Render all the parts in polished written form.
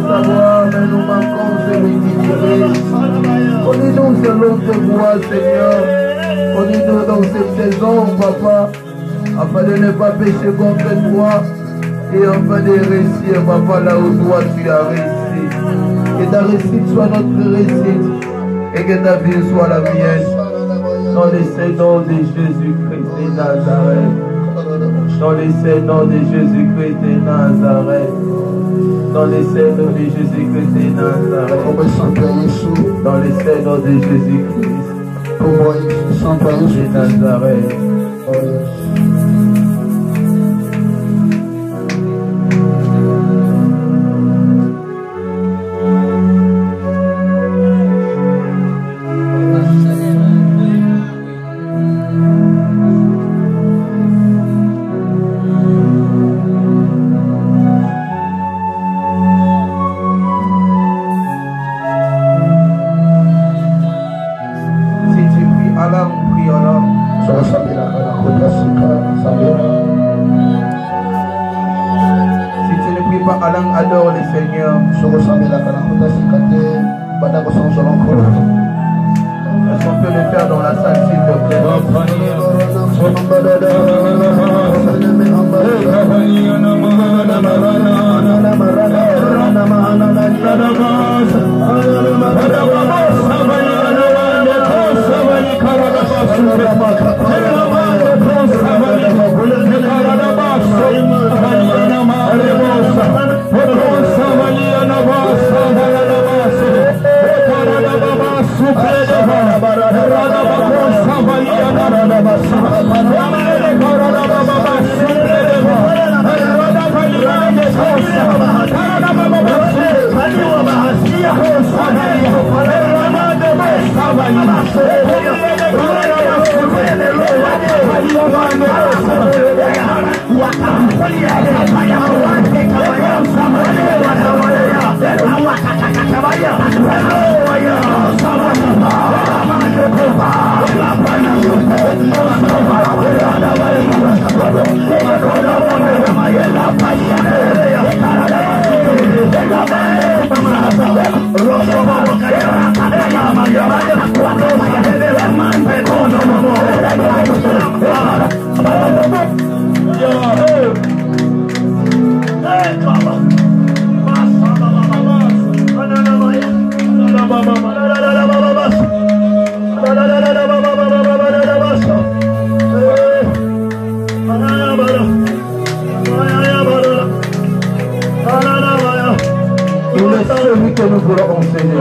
savoir, mais nous manquons celui qui dirige. Connais-nous selon tes voies, Seigneur. Connais-nous dans cette saison, Papa, afin de ne pas pécher contre toi et afin de réussir, Papa, là où toi tu as réussi. Que ta réussite soit notre réussite et que ta vie soit la mienne. Dans le Saint-Nom de Jésus-Christ de Nazareth. Dans le Saint-Nom de Jésus-Christ de Nazareth. Dans le Saint-Nom de Jésus-Christ de Nazareth. Dans le Saint-Nom de Jésus-Christ de Nazareth. Adore le Seigneur. Est-ce qu'on peut le faire dans la salle, s'il te plaît? Celui que nous voulons enseigner.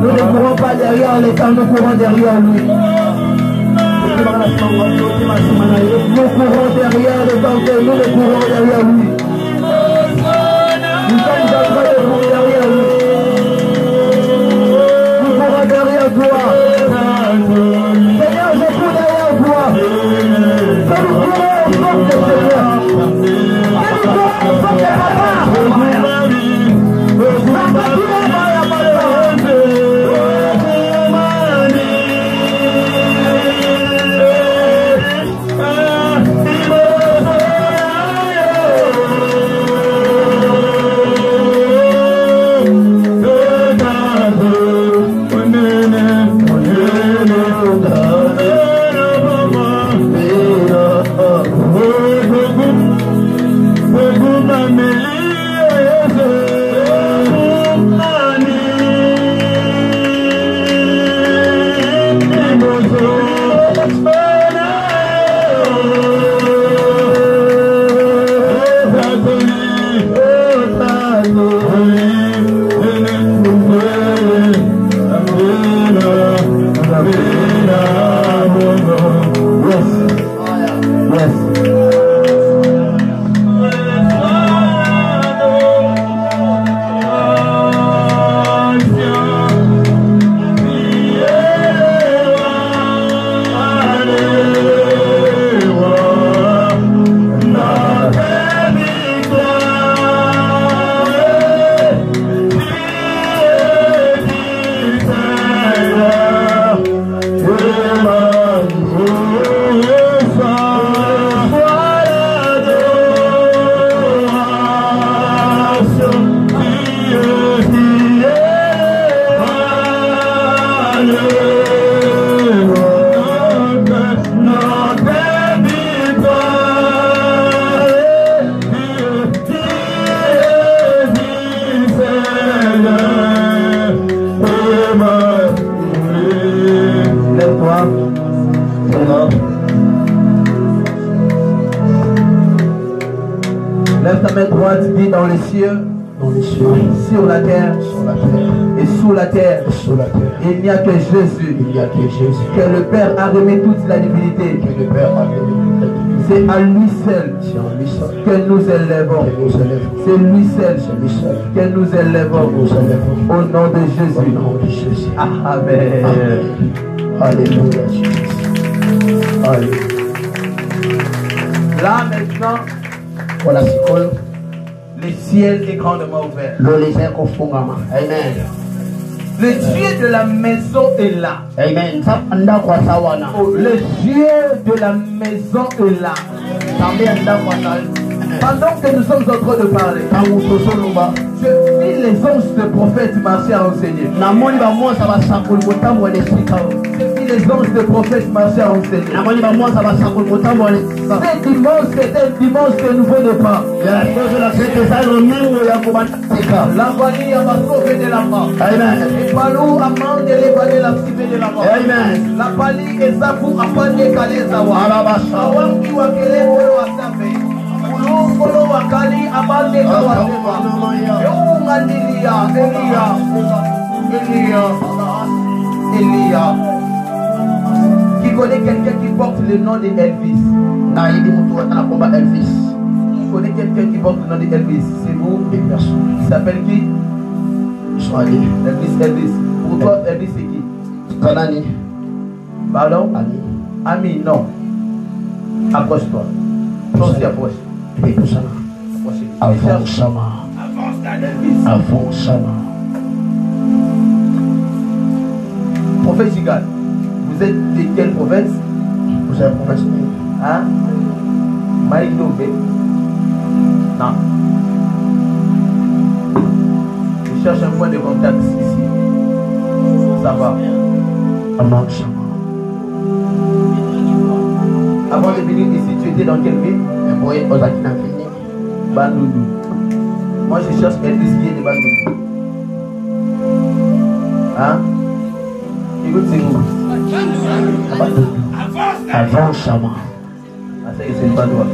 Nous ne courons pas derrière l'État, nous courons derrière lui. Nous courons derrière le temple, nous ne courons derrière lui. Nous sommes en train de courir derrière lui. Nous courons derrière toi. Seigneur, je cours derrière toi. Que nous courons au nom de Seigneur. Que nous courons au nom de Papa. cieux, sur la terre et sous la terre, il n'y a que Jésus, que le Père a remis toute la divinité. C'est à lui seul que nous élèvons. C'est lui seul que nous élèvons. Au nom de Jésus. Amen. Alléluia, Jésus. Alléluia. Là maintenant, Voilà, c'est quoi? le ciel est grandement ouvert. Amen. Le Dieu de la maison est là. Amen. Oh, le Dieu de la maison est là. Pendant que nous sommes en train de parler, je vis les anges de prophètes marcher à enseigner. Je vis les anges de prophètes marcher à enseigner. Ce dimanche, c'est un dimanche de nouveau départ. L'envoyé a sauvé de la mort. Amen. Et Palou a mandé les balais la cible de la mort. Amen. La pali et Zabou a pas décalé Zawa. Awambi wa kele kolo wa sape. Kulu kolo wa kali a pas décalé wa seba. Eunga Elia. Qui connaît quelqu'un qui porte le nom de Elvis? Qui connaît quelqu'un qui porte le nom de Elvis? C'est vous? Il s'appelle qui? Elvis. Pour toi, Elvis c'est qui? Pardon? Ami, non. Approche-toi. Toi aussi approche. Avance. Prophète Gigal, vous êtes de quelle province? Vous êtes province? Hein? Maïdombe? Non. Je cherche un point de contact ici. Ça va. Avant de venir ici, tu étais dans quelle ville? Bandundu. Moi je cherche Elvis qui est de Bandundu. Hein? Écoute, c'est où? Avance. Ah, ça y est, c'est pas toi.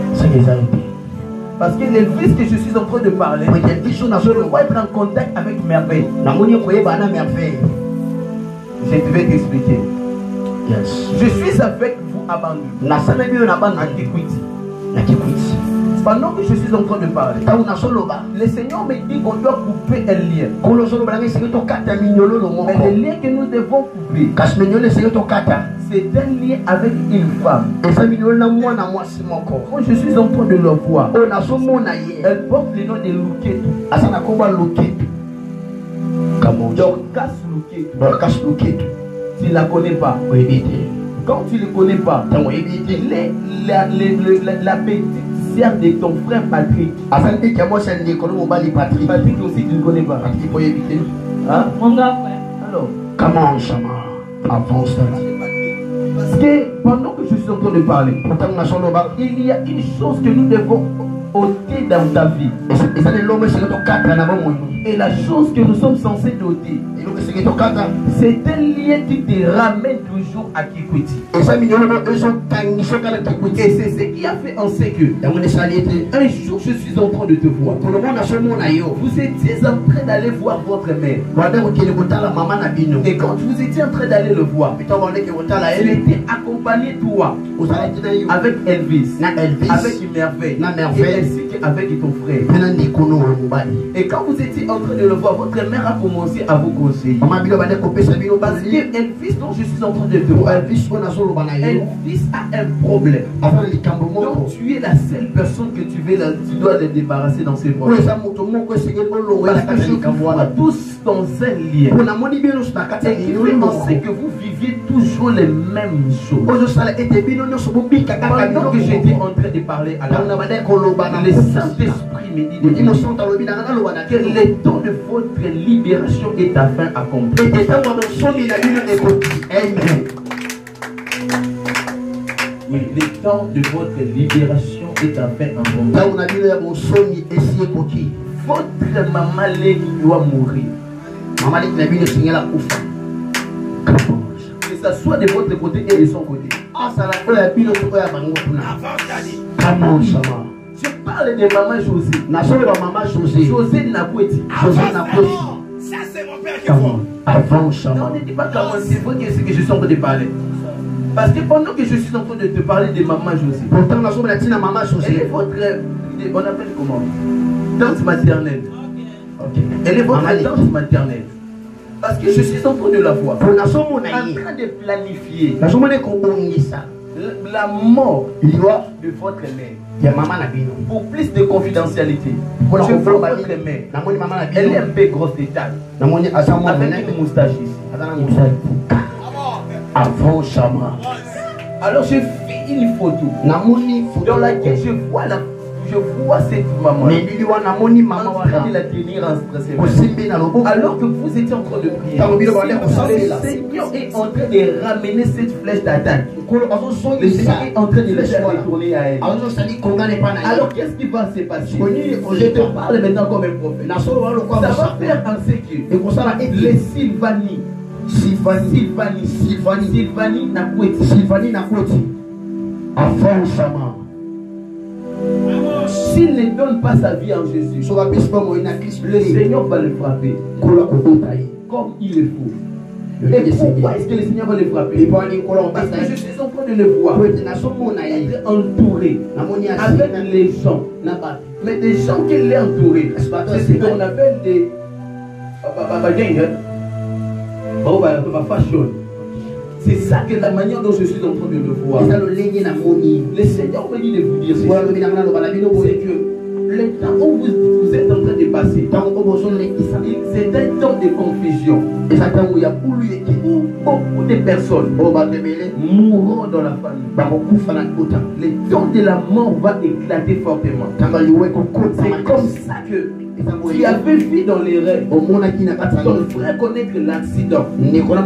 Parce que l'Elvis que je suis en train de parler, je ne vois être en contact avec merveille. Je vais t'expliquer. Yes. Je suis avec vous à Bandundu. Pendant que je suis en train de parler, le Seigneur me dit qu'on doit couper un lien. Mais le lien que nous devons couper, c'est un lien avec une femme. Quand je suis en train de le voir, elle porte le nom de Luketu. Dorcas Luketu. Tu ne la connais pas. Quand tu ne le connais pas, il est la petite sœur de ton frère Patrick. Patrick aussi, tu ne connais pas. Hein? Mon grand frère. Alors, Comment ça avance? parce que pendant que je suis en train de parler, il y a une chose que nous devons ôter dans ta vie. Et la chose que nous sommes censés ôter, c'est un lien qui te ramène toujours à Kikwiti. Et c'est ce qui a fait en sorte que un jour je suis en train de te voir. Vous étiez en train d'aller voir votre mère. Et quand vous étiez en train d'aller le voir, elle était accompagnée toi avec Elvis, avec Merveille, et ainsi qu'avec ton frère. Et quand vous étiez en train de le voir, votre mère a commencé à vous conseiller. Parce que Elvis dont je suis en train de te voir, Elvis a un problème. Donc tu es la seule personne que tu dois te débarrasser dans ces problèmes. Parce que je vois tous dans un lien. Et il fait penser que vous viviez toujours les mêmes choses. Pendant que j'étais en train de parler à la le Saint-Esprit me dit que le temps de votre libération est enfin accompli. Amen. Oui, le temps de votre libération est enfin accompli. Votre maman Lévi doit mourir. Que ça soit de votre côté et de son côté. Je parle de maman José. Maman José. José Nakweti. José Nakweti. Ça, c'est mon père qui voit. Avant Non, Chama. ne dis pas comment c'est vrai que ce que je suis en train de parler. Parce que pendant que je suis en train de te parler de maman José, Pourtant, la somme latine à Maman elle est José. votre, on appelle comment? Tante maternelle. Ok. Elle est votre Maman tante maternelle. Parce que je suis en train de la voir. Pour la somme En train de planifier la somme est qu'on ça. la mort Il doit. de votre mère. Il y a Maman Nabino. Pour plus de confidentialité, Pour la je vois comprendre, votre mère. Namoni Maman Elle est un Nabino. peu grosse de taille. Namoni Asamo Avec Nene. une moustache ici. Avant Chama. Alors je fais une photo Namoni dans laquelle je vois cette maman mais il y a Namoni Maman en train de la tenir en stress. Osimbi na loboko. Alors que vous étiez en train de prier, Dans le bureau, on est le Seigneur est en train de ramener cette flèche d'attaque. Le Le Seigneur est en train de la retourner à elle. Alors qu'est-ce qui va se passer? Je te parle maintenant comme un prophète. Ça va faire en ce que les Sylvanie Nakweti, avant Chama. s'il ne donne pas sa vie en Jésus, le Seigneur va le frapper comme il le faut. Et pourquoi est-ce que le Seigneur va le frapper? Parce que je suis en train de le voir être entouré avec les gens, mais des gens qui l'ont entouré. C'est ce qu'on appelle des fashion. C'est ça que la manière dont je suis en train de le voir. Le Seigneur me dit de vous dire, c'est que le temps où vous êtes en train de passer, c'est un temps de confusion. Où beaucoup de personnes mourront dans la famille. Le temps de la mort va éclater fortement. C'est comme ça que tu avais vu dans les rêves ton frère connaître l'accident. Tu es en train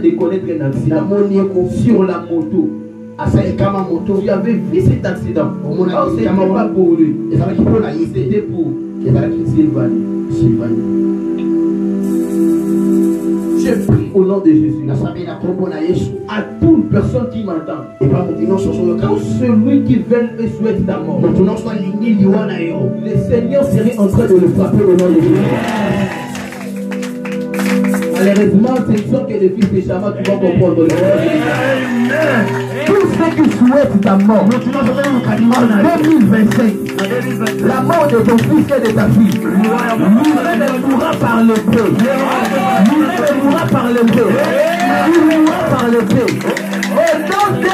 de connaître un accident sur la moto. Tu avais vu cet accident. Ce n'était pas pour lui, c'était pour Sylvanie. Je prie au nom de Jésus à toute personne qui m'entend, tout celui qui veut et souhaite ta mort, le Seigneur serait en train de le frapper au nom de Jésus. Malheureusement, ce ne sont que les fils de Chama qui vont comprendre le nom de Jésus. Tous ceux qui souhaitent ta mort en 2025, la mort de ton fils et de ta fille, il mourra par l'épée. Il mourra par l'épée. Il mourra par l'épée. Au nom de Jésus.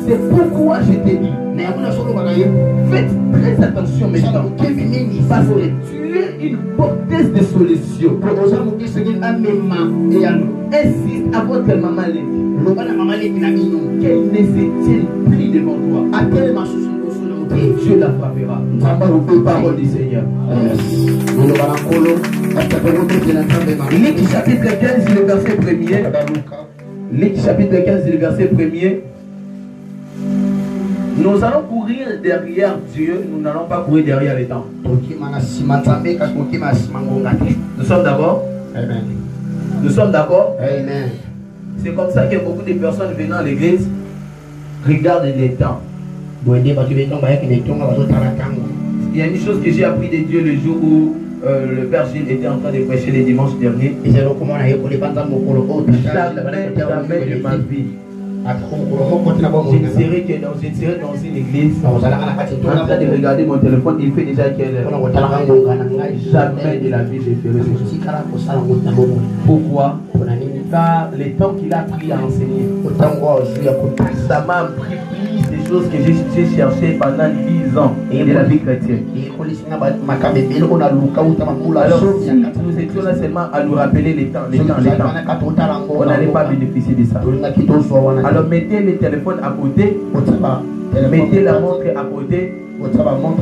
C'est pourquoi je t'ai dit, faites très attention maintenant. Parce que tu es une porteuse de solution. Insiste à votre maman qu'elle ne se tienne plus devant toi. Et Dieu la frappera. Parole du Seigneur. Luc chapitre 15, le verset 1er. Luc chapitre 15, le verset 1er. Nous allons courir derrière Dieu, nous n'allons pas courir derrière les temps. Nous sommes d'accord? Amen. Nous sommes d'accord? Amen. C'est comme ça que beaucoup de personnes venant à l'église regardent les temps. Il y a une chose que j'ai appris de Dieu le jour où le Père Gilles était en train de prêcher les dimanches derniers. Jamais de ma vie je serai dans une église en train de regarder mon téléphone. Il fait déjà quelle heure? Jamais de la vie je ferai ceci. Pourquoi? Car le temps qu'il a pris à enseigner, ça m'a appris plus des choses que j'ai cherché pendant 10 ans de la vie chrétienne. Alors si nous étions là seulement à nous rappeler les temps, on n'allait pas bénéficier de ça. Alors mettez le téléphone à côté, mettez la montre à côté.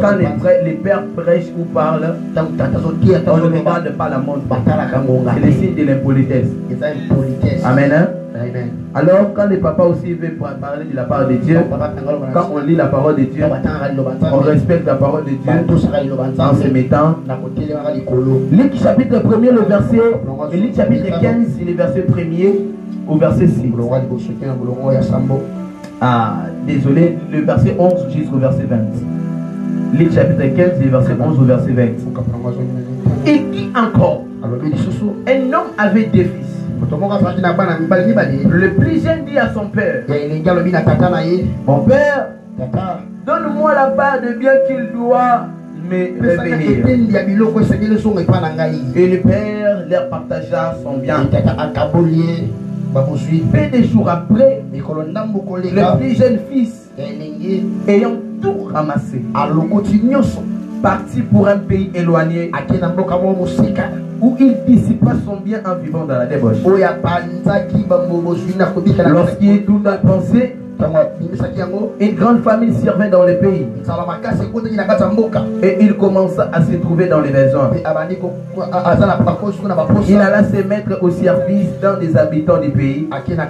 Quand les pères prêchent ou parlent, on ne regarde pas la montre. C'est le signe de l'impolitesse. Amen. Hein? Amen. Alors quand les papas aussi veulent parler de la parole de Dieu, quand on lit la parole de Dieu, on respecte la parole de Dieu en se mettant. Luc chapitre 1er, le verset, et Luc chapitre 15, le verset 1er au verset 6. désolé, le verset 11 jusqu'au verset 20. Luc chapitre 15, le verset 11 au verset 20. Et qui encore? Un homme avait deux fils. Le plus jeune dit à son père, mon père, donne-moi la part de bien qu'il doit me revenir. Et le père leur partagea son bien. Peu de jours après, le plus jeune fils, ayant tout ramassé, parti pour un pays éloigné où il dissipa son bien en vivant dans la débauche. Lorsqu'il est tout pensé, une grande famille servait dans le pays et il commença à se trouver dans les besoins. Il alla se mettre au service d'un des habitants du pays qu'il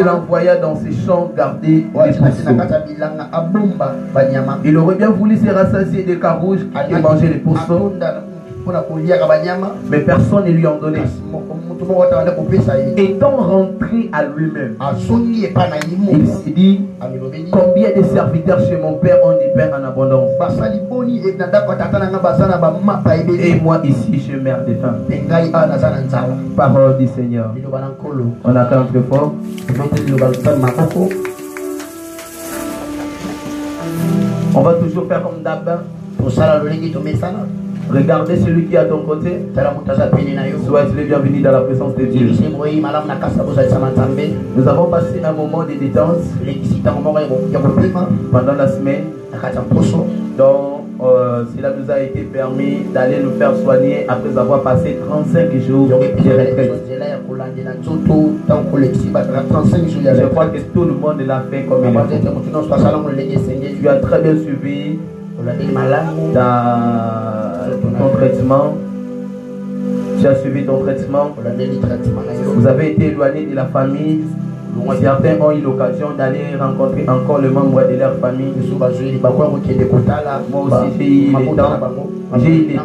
envoya dans ses champs garder les pourceaux. Il aurait bien voulu se rassasier des carouges et manger les pourceaux, mais personne ne lui en donnait. Étant rentré à lui-même, il s'est dit, combien de serviteurs chez mon père ont du pain en abondance, et moi ici je meurs de faim. Parole du Seigneur. On attend très fort. On va toujours faire comme d'hab. Regardez celui qui est à ton côté. Sois le bienvenu dans la présence de Dieu. Nous avons passé un moment de détente pendant la semaine. Donc cela nous a été permis d'aller nous faire soigner après avoir passé 35 jours de retraite. Je crois que tout le monde l'a fait comme il faut. Tu as très bien suivi ton traitement. Tu as suivi ton traitement. Vous avez été éloigné de la famille. Certains ont eu l'occasion d'aller rencontrer encore le membre de leur famille. Moi aussi j'ai eu le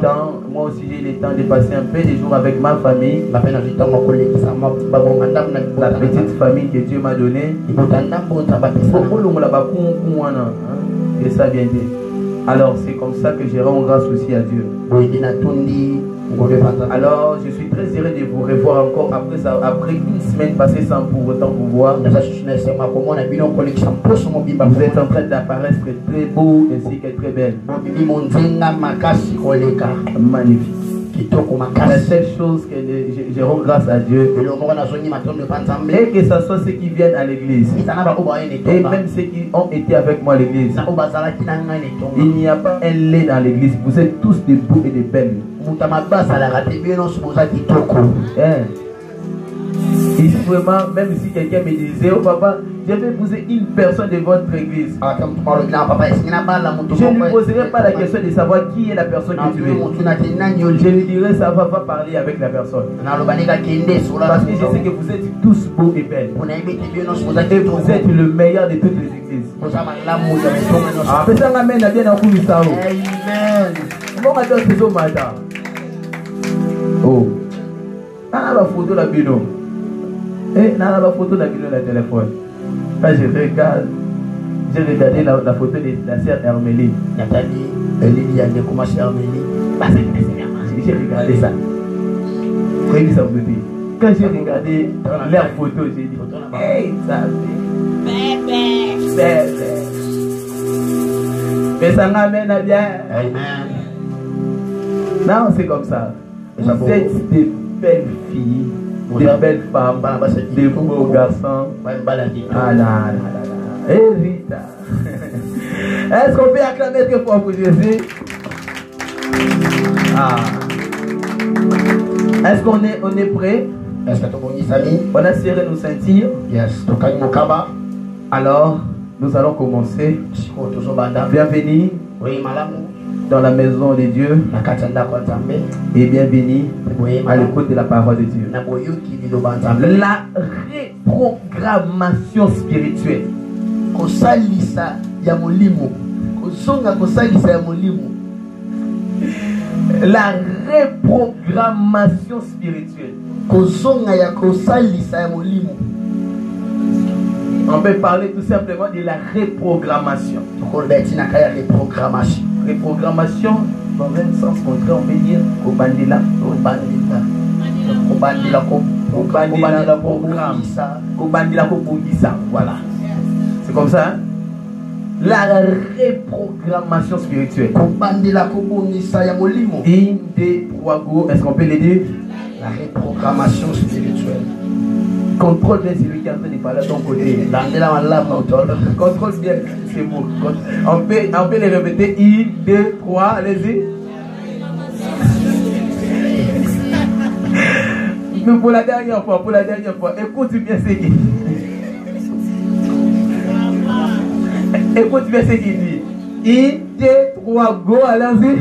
temps. Moi aussi j'ai eu le temps de passer un peu de jours avec ma famille. La petite famille que Dieu m'a donnée. Et ça vient dit. Alors c'est comme ça que je rends grâce aussi à Dieu. Alors je suis très heureux de vous revoir encore après une semaine passée sans pour autant vous voir. Vous êtes en train d'apparaître très beau ainsi que très belle. Magnifique. La seule chose que je rends grâce à Dieu, et que ce soit ceux qui viennent à l'église, et même ceux qui ont été avec moi à l'église, il n'y a pas un lait dans l'église. Vous êtes tous des beaux et des belles. Et vraiment, même si quelqu'un me disait, oh papa, je vais épouser une personne de votre église, je ne lui poserai pas la question de savoir qui est la personne que tu es. Je lui dirai, ça va parler avec la personne. Parce que je sais que vous êtes tous beaux et belles. Et vous êtes le meilleur de toutes les églises. Amen. Oh. Ah, la photo la bino. Eh, la photo la bino la téléphone. Quand j'ai regardé la photo de la sœur Hermélie. J'ai regardé ça. Quand j'ai regardé leur photo, j'ai dit, hey, ça fait. Mais ça m'amène à bien. Amen. Non, c'est comme ça. Vous êtes des belles filles, des belles femmes, des beaux garçons. Ah là. Rita. Est-ce qu'on peut acclamer très fort pour Jésus? Ah. Est-ce qu'on est prêt? On a serré nos ceintures. Alors, nous allons commencer. Bienvenue dans la maison de Dieu et bienvenue à l'écoute de la parole de Dieu. La reprogrammation spirituelle. La reprogrammation spirituelle. On peut parler tout simplement de la reprogrammation. Reprogrammation, dans un sens contraire, on peut dire Kobandila. Voilà. C'est comme ça, hein? La reprogrammation spirituelle. Est-ce qu'on peut l'aider? La reprogrammation spirituelle. Contrôle bien celui qui est en train de parler à ton côté. Contrôle bien, c'est bon. On peut les répéter. 1, 2, 3, allez-y. Mais pour la dernière fois, écoute bien ce qu'il dit. Écoute bien ce qu'il dit. 1, 2, 3, go, allez-y.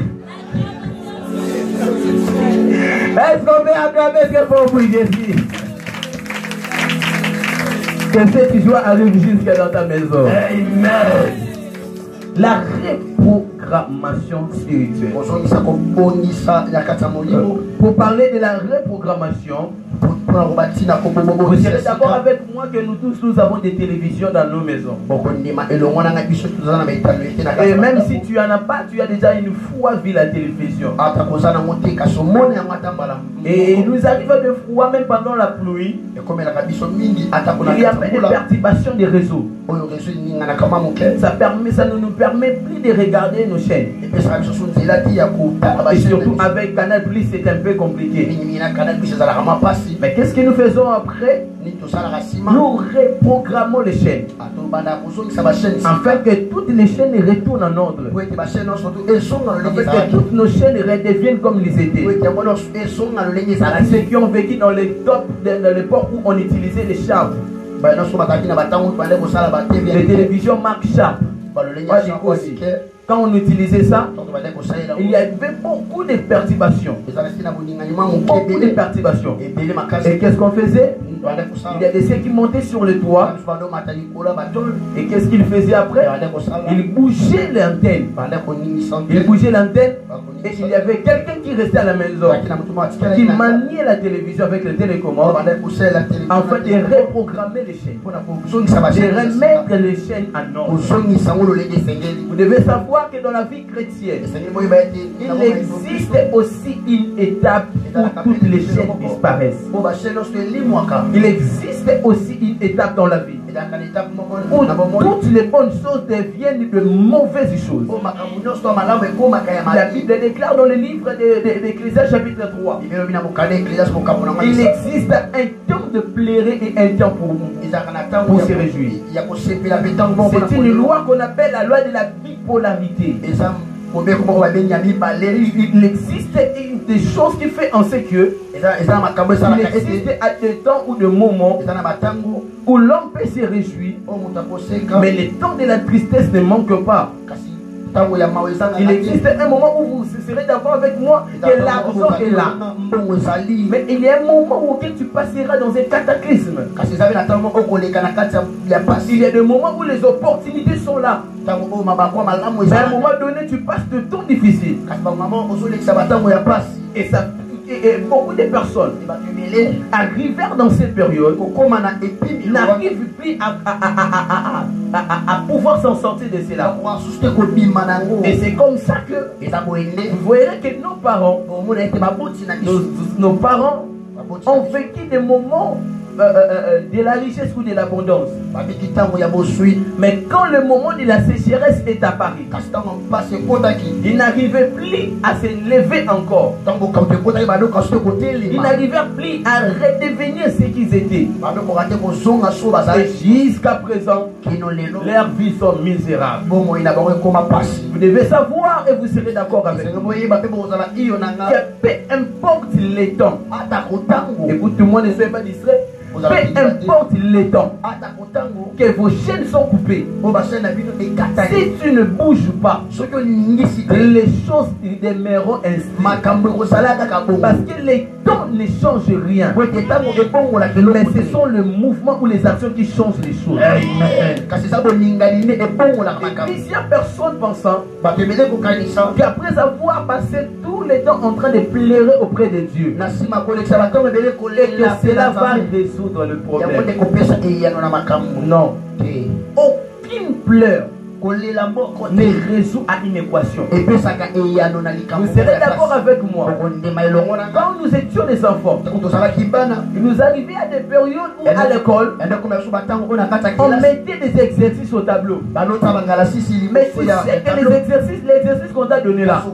Est-ce qu'on peut acclamer ce pour vous ici? Que ce qui soit arrive jusqu'à dans ta maison. Amen. La reprogrammation spirituelle. Pour parler de la reprogrammation, vous serez d'accord avec moi que nous tous nous avons des télévisions dans nos maisons. Et même si tu n'en as pas, tu as déjà une fois vu la télévision. Et il nous arrive des fois, même pendant la pluie, il y a des perturbations des réseaux. Ça ne nous permet plus de regarder nos chaînes. Et surtout avec Canal+, c'est un peu compliqué. Mais qu'est-ce que nous faisons après? Nous reprogrammons les chaînes. Afin que toutes les chaînes retournent en ordre. Afin que toutes nos chaînes redeviennent comme ils étaient. Ceux qui ont vécu dans l'époque où on utilisait les charbres. Les télévisions Mark Sharp. Quand on utilisait ça, il y avait beaucoup de perturbations. Beaucoup de perturbations. Et qu'est-ce qu'on faisait? Il y a des ceux qui montaient sur le toit. Et qu'est-ce qu'ils faisaient après? Ils bougeaient l'antenne. Ils bougeaient l'antenne. Et il y avait quelqu'un qui restait à la maison, qui maniait la télévision avec le télécommande, afin de reprogrammer les chaînes, de remettre les chaînes en ordre. Vous devez savoir que dans la vie chrétienne, il existe aussi une étape où toutes les chaînes disparaissent. Il existe aussi une étape dans la vie où toutes les bonnes choses deviennent de mauvaises choses. La Bible déclare dans le livre d'Ecclésiaste chapitre 3, il existe un temps de plairer et un temps pour se réjouir. C'est une loi qu'on appelle la loi de la bipolarité. Il existe des choses qui font en ce que il existe des temps ou des moments où l'homme peut se réjouir, mais le temps de la tristesse ne manque pas. Il existe un moment où vous serez d'accord avec moi que l'argent est là. Mais il y a un moment où tu passeras dans un cataclysme. Il y a des moments où les opportunités sont là. Mais à un moment donné, tu passes de temps difficiles. Et beaucoup de personnes arrivèrent dans cette période, n'arrivent plus à pouvoir s'en sortir de cela. Et c'est comme ça que vous voyez que nos parents ont vécu des moments de la richesse ou de l'abondance. Mais quand le moment de la sécheresse est apparu, ils n'arrivaient plus à se lever encore. Ils n'arrivèrent plus à redevenir ce qu'ils étaient. Et jusqu'à présent, leurs vies sont misérables. Vous devez savoir, et vous serez d'accord avec moi, que peu importe les temps, écoute-moi, ne soyez pas distrait. Peu importe les temps que vos chaînes sont coupées, si tu ne bouges pas, les choses demeureront ainsi. Parce que les temps ne changent rien, mais ce sont le mouvement ou les actions qui changent les choses. Et plusieurs personnes pensant qu'après avoir passé tout le temps en train de pleurer auprès de Dieu, et que cela va résoudre le problème. Non. Aucune pleure ne résout à une équation. Vous serez d'accord avec moi? Quand nous étions des enfants, il nous arrivait à des périodes où à l'école, on mettait des exercices au tableau. Mais tu sais que l'exercice qu'on t'a donné là, tu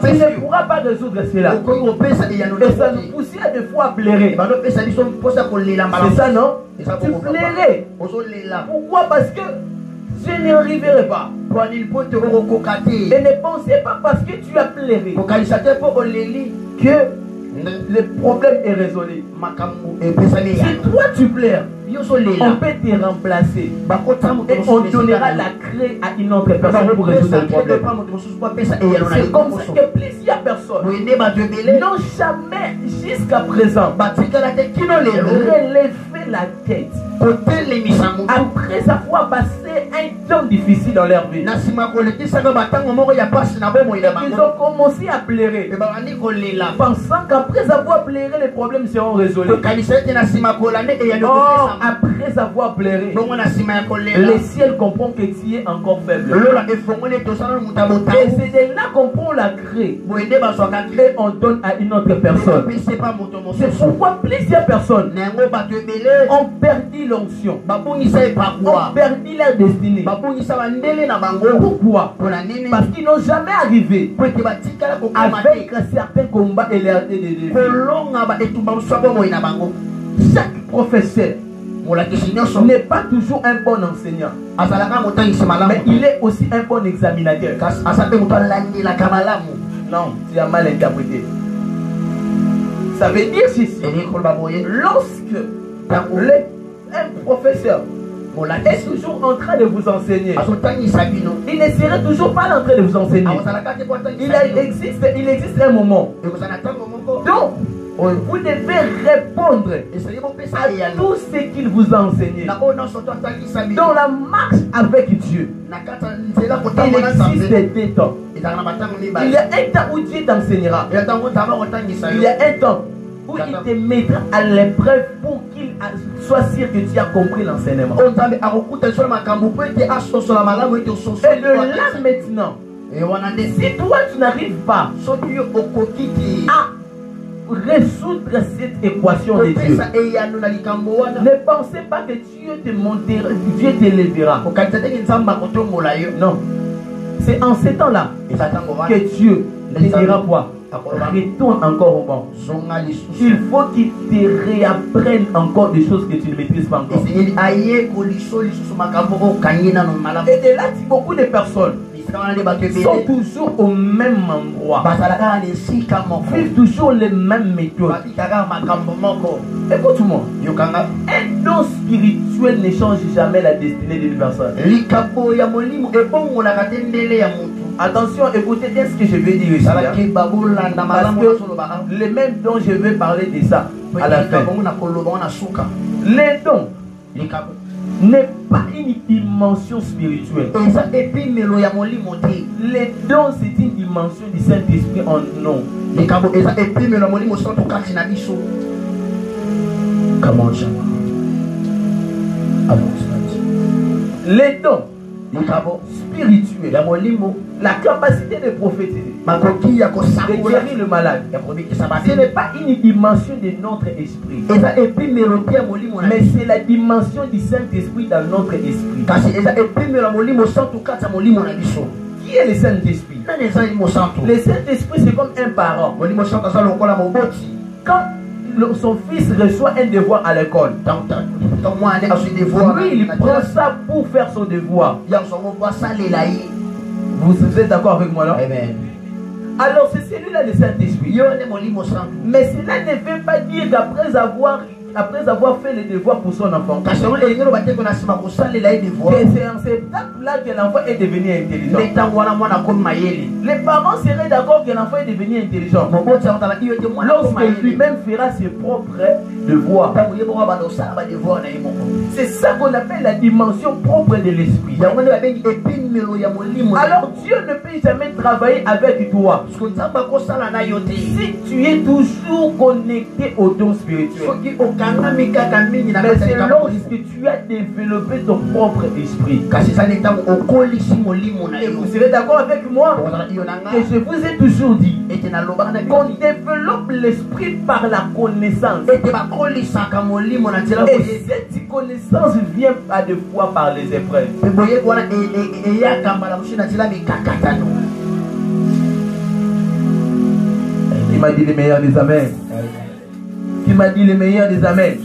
ne pourras pas résoudre cela. Et ça nous poussait à des fois à pleurer. C'est ça, non? Tu pleurais. Pourquoi? Parce que je n'y arriverai pas. Et ne pensez pas parce que tu as pleuré que le problème est résolu. Si toi tu pleures, on peut te remplacer et on donnera la clé à une autre personne pour résoudre le problème. C'est comme ça que plusieurs personnes n'ont jamais jusqu'à présent relevé la tête après avoir passé un temps difficile dans leur vie. Ils ont commencé à pleurer, pensant qu'après avoir pleuré, les problèmes seront résolus. Or, après avoir pleuré, le ciel comprend que tu es encore faible. Et c'est de là qu'on prend la clé et on donne à une autre personne. C'est pourquoi plusieurs personnes ont perdu l'onction, ont perdu leur destinée. Pourquoi? Parce qu'ils n'ont jamais arrivé avec certains combats et leurs défis. Chaque professeur n'est pas toujours un bon enseignant, mais il est aussi un bon examinateur. Non, tu as mal interprété. Ça veut dire ceci: lorsque un professeur est toujours en train de vous enseigner, il ne serait toujours pas en train de vous enseigner. Il existe un moment. Donc, vous devez répondre à tout ce qu'il vous a enseigné. Dans la marche avec Dieu, il existe des temps. Il y a un temps où Dieu t'enseignera. Il y a un temps où il te mettra à l'épreuve pour qu'il soit sûr que tu as compris l'enseignement. Et de là maintenant, si toi tu n'arrives pas à résoudre cette équation de Dieu, ne pensez pas que Dieu te montera, Dieu t'élèvera. Non. C'est en ce temps-là que Dieu te dira quoi? Retourne encore au banc. Il faut qu'il te réapprenne encore des choses que tu ne maîtrises pas encore. Et de là, beaucoup de personnes sont toujours au même endroit, vivent toujours les mêmes méthodes. Écoute-moi, un don spirituel ne change jamais la destinée d'une personne. Attention, écoutez bien ce que je vais dire ici. Parce que les mêmes dons, je vais parler de ça à la fin. Les dons n'est pas une dimension spirituelle. Les dons, c'est une dimension du Saint-Esprit en nous. Les dons spirituels, la capacité de prophétiser, de guérir le malade, ce n'est pas une dimension de notre esprit, mais c'est la dimension du Saint-Esprit dans notre esprit. Qui est le Saint-Esprit? Le Saint-Esprit, c'est comme un parent. Quand son fils reçoit un devoir à l'école, lui, il prend ça pour faire son devoir. Vous êtes d'accord avec moi là? Amen. Alors c'est celui-là le Saint-Esprit. Mais cela ne veut pas dire qu'après avoir fait le devoir pour son enfant, c'est en cette étape-là que l'enfant est devenu intelligent. Les parents seraient d'accord que l'enfant est devenu intelligent lorsque lui-même fera ses propres devoirs. C'est ça qu'on appelle la dimension propre de l'esprit. alors Dieu ne peut jamais travailler avec toi si tu es toujours connecté au don spirituel. Mais c'est lorsque tu as développé ton propre esprit. Et vous serez d'accord avec moi que je vous ai toujours dit qu'on développe l'esprit par la connaissance. Et cette connaissance vient à des fois par les épreuves. Il m'a dit les meilleurs des amens. Il m'a dit les meilleurs des amens.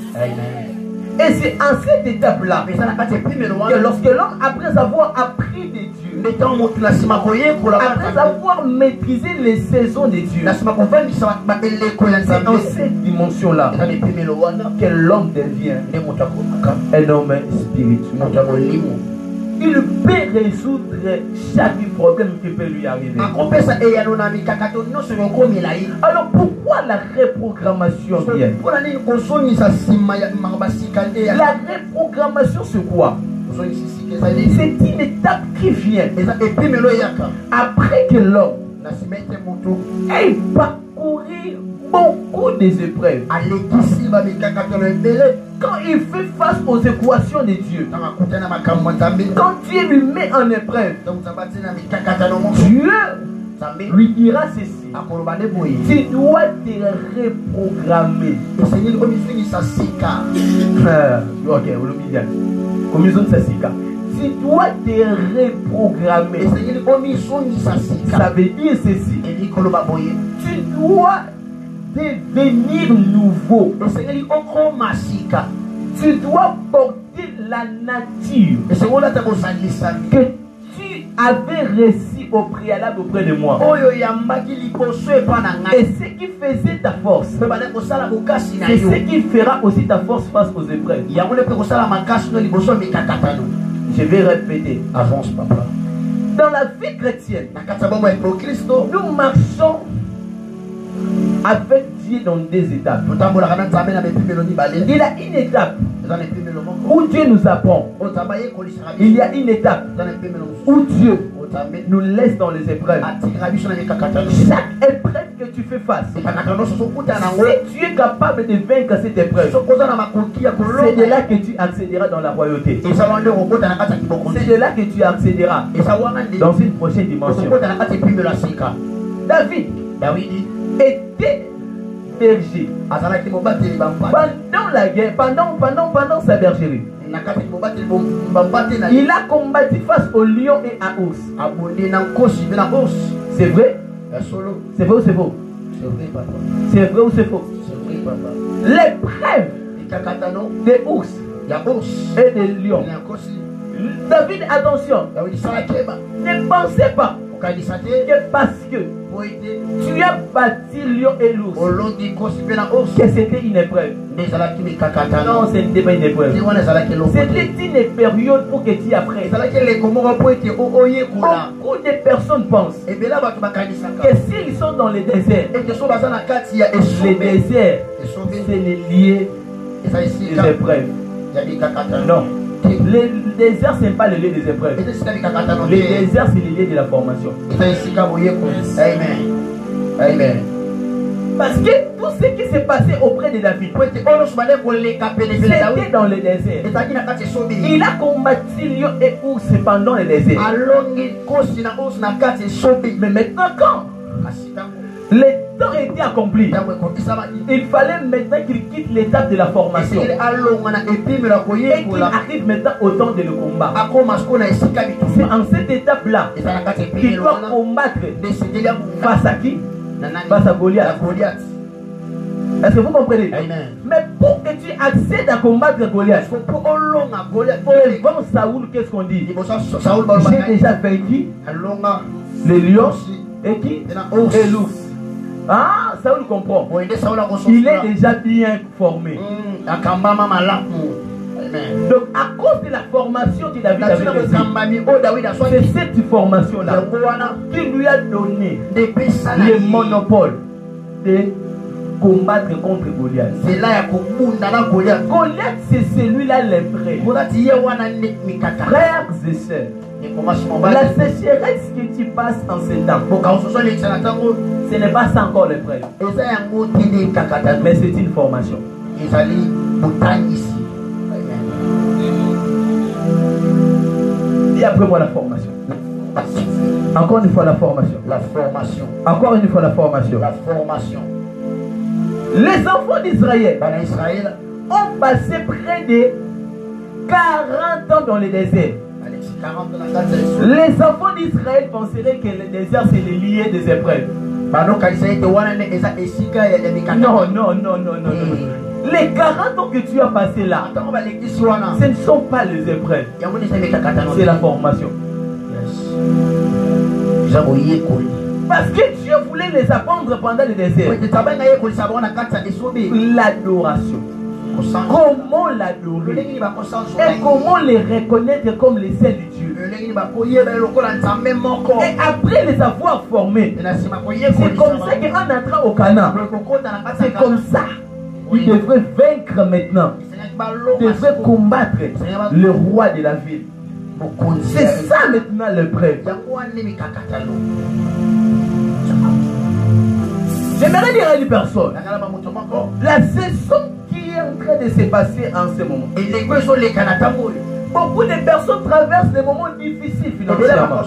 Et c'est en cette étape-là que lorsque l'homme, après avoir appris de Dieu, après avoir maîtrisé les saisons de Dieu, c'est en cette dimension-là que l'homme devient un homme spirituel. Il peut résoudre chaque problème qui peut lui arriver. Alors pourquoi la reprogrammation vient? La reprogrammation c'est quoi? C'est une étape qui vient après que l'homme ait parcouru beaucoup des épreuves. Quand il fait face aux équations de Dieu, quand Dieu lui met en épreuve, Dieu lui dira ceci: tu dois te reprogrammer. Ok, tu dois te reprogrammer. Ça veut dire ceci: tu dois devenir nouveau. Tu dois porter la nature que tu avais reçu au préalable auprès de moi. Et ce qui faisait ta force, c'est ce qui fera aussi ta force face aux épreuves. Je vais répéter. Avance, papa. Dans la vie chrétienne, nous marchons avec Dieu dans des étapes. Il y a une étape où Dieu nous apprend. Il y a une étape où Dieu nous laisse dans les épreuves. Chaque épreuve que tu fais face, si tu es capable de vaincre cette épreuve, c'est de là que tu accéderas dans la royauté. C'est de là que tu accéderas dans une prochaine dimension. David était berger pendant la guerre, pendant sa bergerie. Il a combattu face aux lions et à ours. C'est vrai? C'est vrai ou c'est faux? C'est vrai ou c'est faux? L'épreuve des ours et des lions. David, attention, ne pensez pas que parce que tu as battu lion et l'ours que c'était une épreuve. Non, ce n'était pas une épreuve. C'était une période pour que tu apprennes. Beaucoup de personnes pensent que s'ils sont dans le désert, le désert, c'est le lieu des épreuves. Non. Le désert, ce n'est pas le lieu des épreuves. Le désert, c'est le lieu de la formation. Amen. Amen. Parce que tout ce qui s'est passé auprès de David, c'était dans le désert. Il a combattu lion et ours pendant le désert. Mais maintenant, quand le temps était accompli, il fallait maintenant qu'il quitte l'étape de la formation et qu'il arrive maintenant au temps de le combat. C'est en cette étape-là qu'il doit combattre face à qui? Face à Goliath. Est-ce que vous comprenez? Amen. Mais pour que tu accèdes à combattre Goliath, devant Saoul, qu'est-ce qu'on dit? J'ai déjà vaincu les lions et qui? Et l'ours. Ah, Saoul comprend. Il est déjà bien formé. Donc, à cause de la formation que David avait reçue, c'est cette formation-là qui lui a donné le monopole de combattre contre Goliath. Goliath, c'est celui-là l'impré. Frères et sœurs, La sécheresse que tu passes en ce temps, ce n'est pas ça encore l'épreuve. Mais c'est une formation. Et après moi la formation. Encore une fois la formation. La formation. Encore une fois la formation. La formation. Les enfants d'Israël Israël ont passé près de 40 ans dans le désert. Les enfants d'Israël penseraient que le désert c'est le lieu des épreuves. Non. Les 40 ans que tu as passé là, ce ne sont pas les épreuves. C'est la formation. Parce que Dieu voulait les apprendre pendant le désert. L'adoration. Comment l'adorer et comment les reconnaître comme les saints de Dieu. Et après les avoir formés, c'est comme ça qu'en entrant au Canaan, c'est comme ça. Il devrait vaincre maintenant. Il devrait combattre le roi de la ville. C'est ça maintenant l'épreuve. J'aimerais dire à une personne, la saison qui est en train de se passer en ce moment. Beaucoup de personnes traversent des moments difficiles financièrement.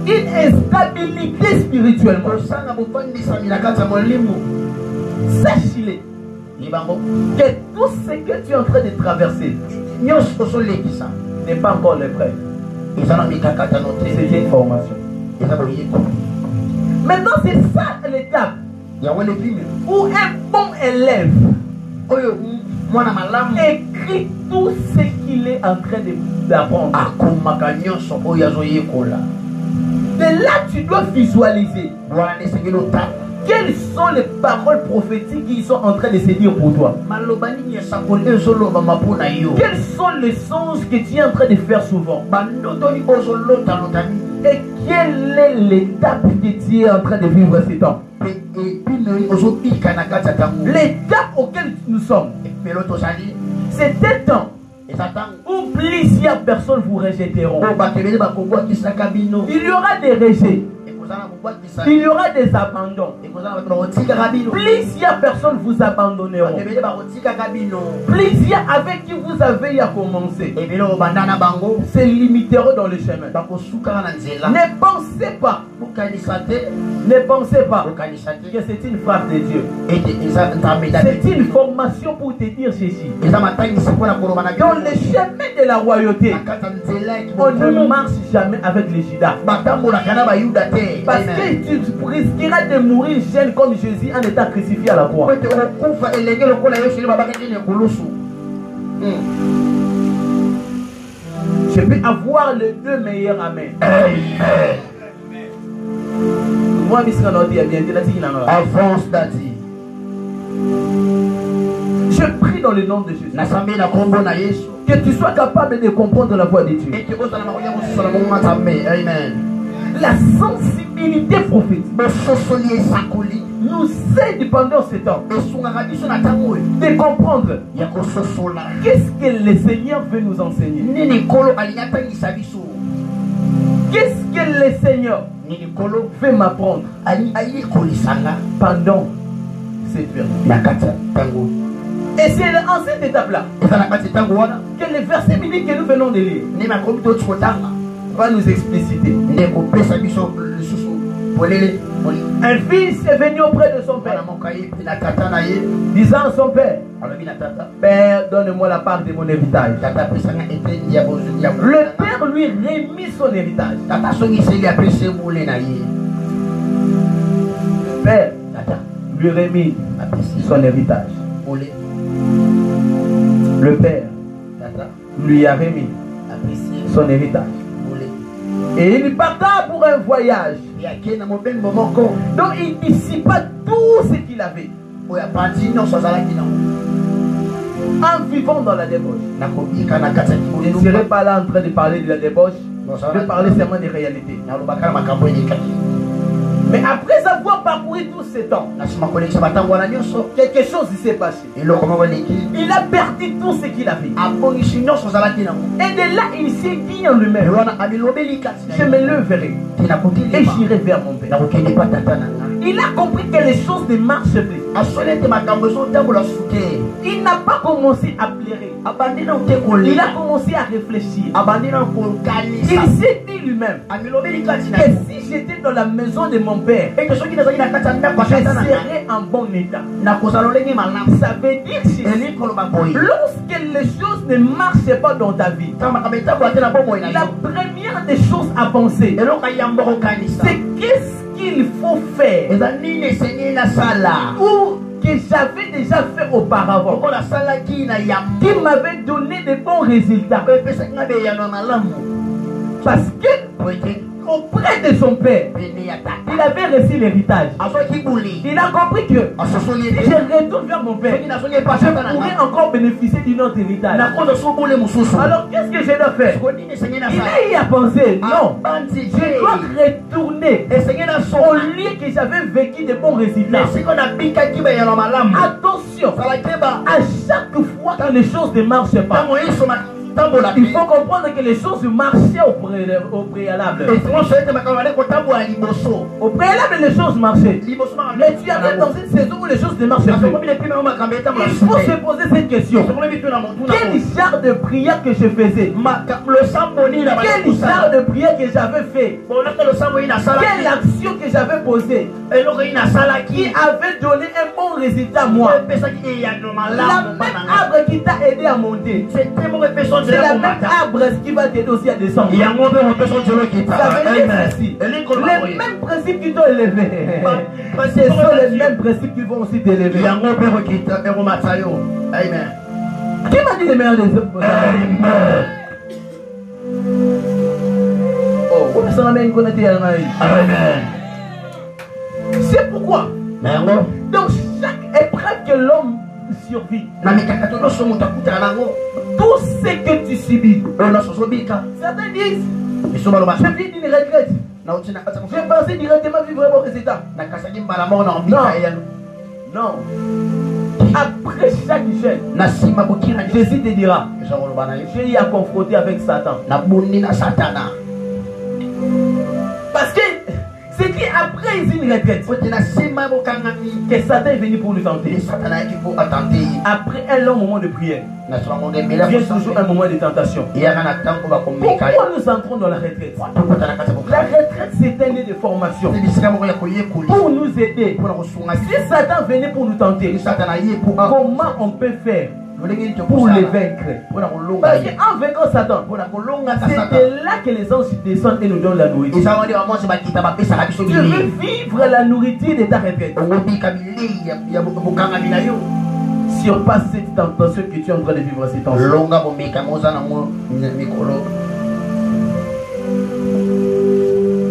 Une instabilité spirituellement. Sache-le que tout ce que tu es en train de traverser n'est pas encore l'épreuve. C'est une formation. Maintenant, c'est ça l'étape où un bon élève écrit tout ce qu'il est en train d'apprendre. De là, tu dois visualiser quelles sont les paroles prophétiques qui sont en train de se dire pour toi. Quels sont les songes que tu es en train de faire souvent. Et quelle est l'étape que tu es en train de vivre ce temps. L'étape auquel nous sommes, c'est un temps où plusieurs personnes vous rejetteront. Il y aura des rejets. Il y aura des abandons. Plusieurs personnes vous abandonneront. Plusieurs avec qui vous avez à commencer se limiteront dans le chemin. Ne pensez pas que c'est une phrase de Dieu. C'est une formation pour te dire ceci. Dans le chemin de la royauté, on ne marche jamais avec les Judas. Parce que tu risqueras de mourir jeune comme Jésus en étant crucifié à la croix. Je peux avoir les deux meilleurs amen. Moi, je prie dans le nom de Jésus que tu sois capable de comprendre la voix de Dieu. La sensibilité prophétique nous aide pendant ce temps de comprendre qu'est-ce que le Seigneur veut nous enseigner. Qu'est-ce que le Seigneur veut m'apprendre pendant cette période. Et c'est en cette étape-là que le verset biblique que nous venons de lire va nous expliciter. Un fils est venu auprès de son père, disant à son père, Père, donne-moi la part de mon héritage. Le père lui remit son héritage. Le père lui remit son héritage. Le père lui a remis son héritage. Et il parta pour un voyage. Donc il dissipa tout ce qu'il avait en vivant dans la débauche. Je ne serai pas là en train de parler de la débauche. Je vais parler seulement des réalités. Mais après avoir parcouru tout ce temps, quelque chose s'est passé. Il a perdu tout ce qu'il avait. Et de là, il s'est dit en lui-même, je me leverai et j'irai vers mon père. Il a compris que les choses ne marchent plus. Il n'a pas commencé à pleurer. Il a commencé à réfléchir. Il s'est dit lui-même que si j'étais dans la maison de mon père, je serais en bon état. Ça veut dire lorsque les choses ne marchent pas dans ta vie, la première des choses à penser, c'est qu'est-ce qu'il faut faire ou que j'avais déjà fait auparavant, qui m'avait donné de bons résultats. Parce que auprès de son père, il avait reçu l'héritage. Il a compris que si je retourne vers mon père, je pourrais encore bénéficier d'une autre héritage. Alors qu'est-ce que je dois faire? Il a y à penser, non, je dois retourner au lieu que j'avais vécu de bons résultats. Attention, à chaque fois que les choses ne marchent pas, il faut comprendre que les choses marchaient au préalable. Au préalable, les choses marchaient. Mais tu arrives dans une saison où les choses ne marchent plus. Il faut se poser cette question. Quel genre de prière que je faisais? Quel genre de prière que j'avais fait? Quelle action que j'avais posée qui avait donné un bon résultat à moi? La même arbre qui t'a aidé à monter, c'est la même arbre qui va t'aider aussi à descendre. Ça veut dire ceci. Les mêmes principes qui t'ont élevé, ce sont les mêmes principes qui vont aussi t'élever. Amen. Qui m'a dit les meilleurs des hommes? Oh, c'est pourquoi dans chaque épreuve que l'homme survit, tout ce que tu subis, certains disent, je vis d'une retraite. J'ai pensé directement vivre un bon résultat. Non. Après chaque jeûne, Jésus te dira, j'ai eu à confronter avec Satan. Parce que c'est qu'après une retraite, que Satan est venu pour nous tenter. Après un long moment de prière, vient toujours un moment de tentation. Pourquoi nous entrons dans la retraite? La retraite, c'est un lieu de formation pour nous aider. Si Satan venait pour nous tenter, comment on peut faire pour les vaincre? Parce qu'en vainquant Satan, c'est là que les anges descendent et nous donnent la nourriture. Tu veux vivre la nourriture de ta retraite. Surpasse cette tentation que tu es en train de vivre ces temps.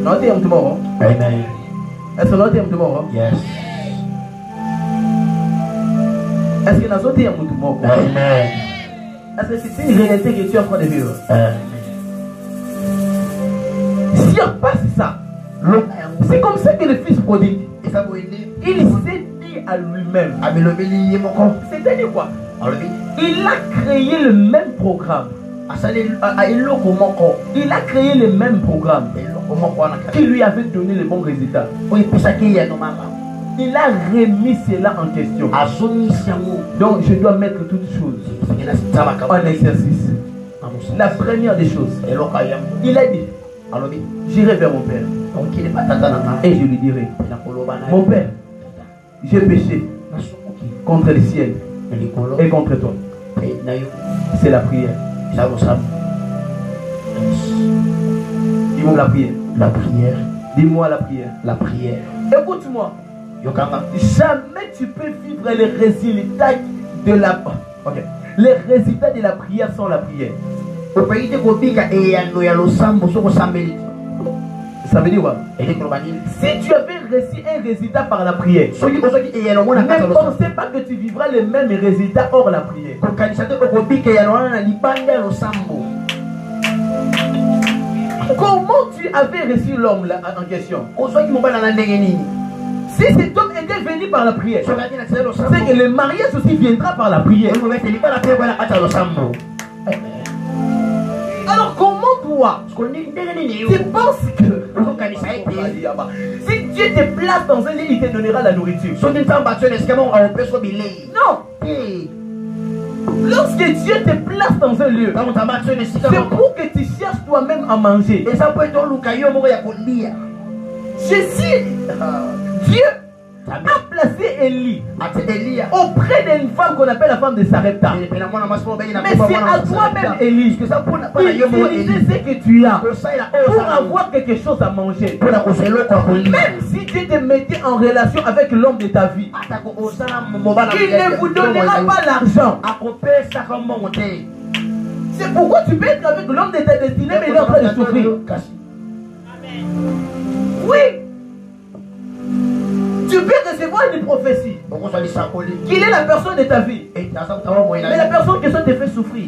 Not him tomorrow. Amen. Est-ce que not him tomorrow? Yes. Est-ce que nous sommes tomorrow? Amen. Est-ce que c'est une réalité que tu es en train de vivre? Surpasse ça. C'est comme ça que le fils prodigue, il s'est dit à lui-même. C'est-à-dire quoi? Il a créé le même programme. Il a créé le même programme qui lui avait donné le bon résultat. Il a remis cela en question. Donc je dois mettre toutes choses en exercice. La première des choses, il a dit, j'irai vers mon père et je lui dirai, mon père, j'ai péché contre le ciel et contre toi. C'est la prière. Dis-moi la prière. La prière. Dis-moi la prière. La prière. Écoute-moi. Jamais tu peux vivre les résultats de la... Okay. Les résultats de la prière sans la prière. Ça veut dire quoi? Si tu avais reçu un résultat par la prière, ne pensez pas que tu vivras les mêmes résultats hors la prière. Comment tu avais reçu l'homme là en question? Si cet homme était venu par la prière, c'est que le mariage aussi viendra par la prière. Alors comment toi, tu penses que si Dieu te place dans un lit, il te donnera la nourriture? Non. Lorsque Dieu te place dans un lieu, c'est pour que tu cherches toi-même à manger. Dieu a placé Élie auprès d'une femme qu'on appelle la femme de Sarepta. Mais c'est à toi-même, Élie, d'utiliser ce que tu as pour avoir quelque chose à manger. Même si Dieu te mettait en relation avec l'homme de ta vie, il ne vous donnera pas l'argent. C'est pourquoi tu peux être avec l'homme de ta destinée, mais il est en train de souffrir. Oui. Tu peux recevoir une prophétie qu'il est la personne de ta vie, mais la personne que ça te fait souffrir.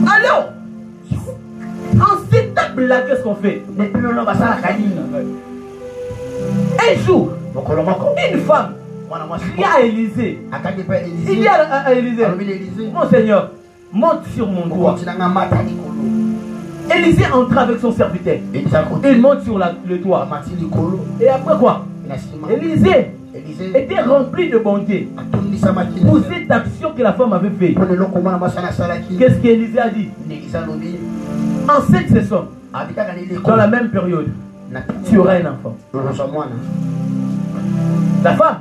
Alors, en cette étape-là, qu'est-ce qu'on fait? Un jour, une femme crie à Élisée. Il dit à Élisée, mon Seigneur, monte sur mon toit. Élisée entra avec son serviteur. Il monte sur le toit. Et après quoi? Élisée était rempli de bonté pour cette action que la femme avait faite. Qu'est-ce qu'Élisée a dit? En cette saison, dans la même période, tu auras un enfant. La femme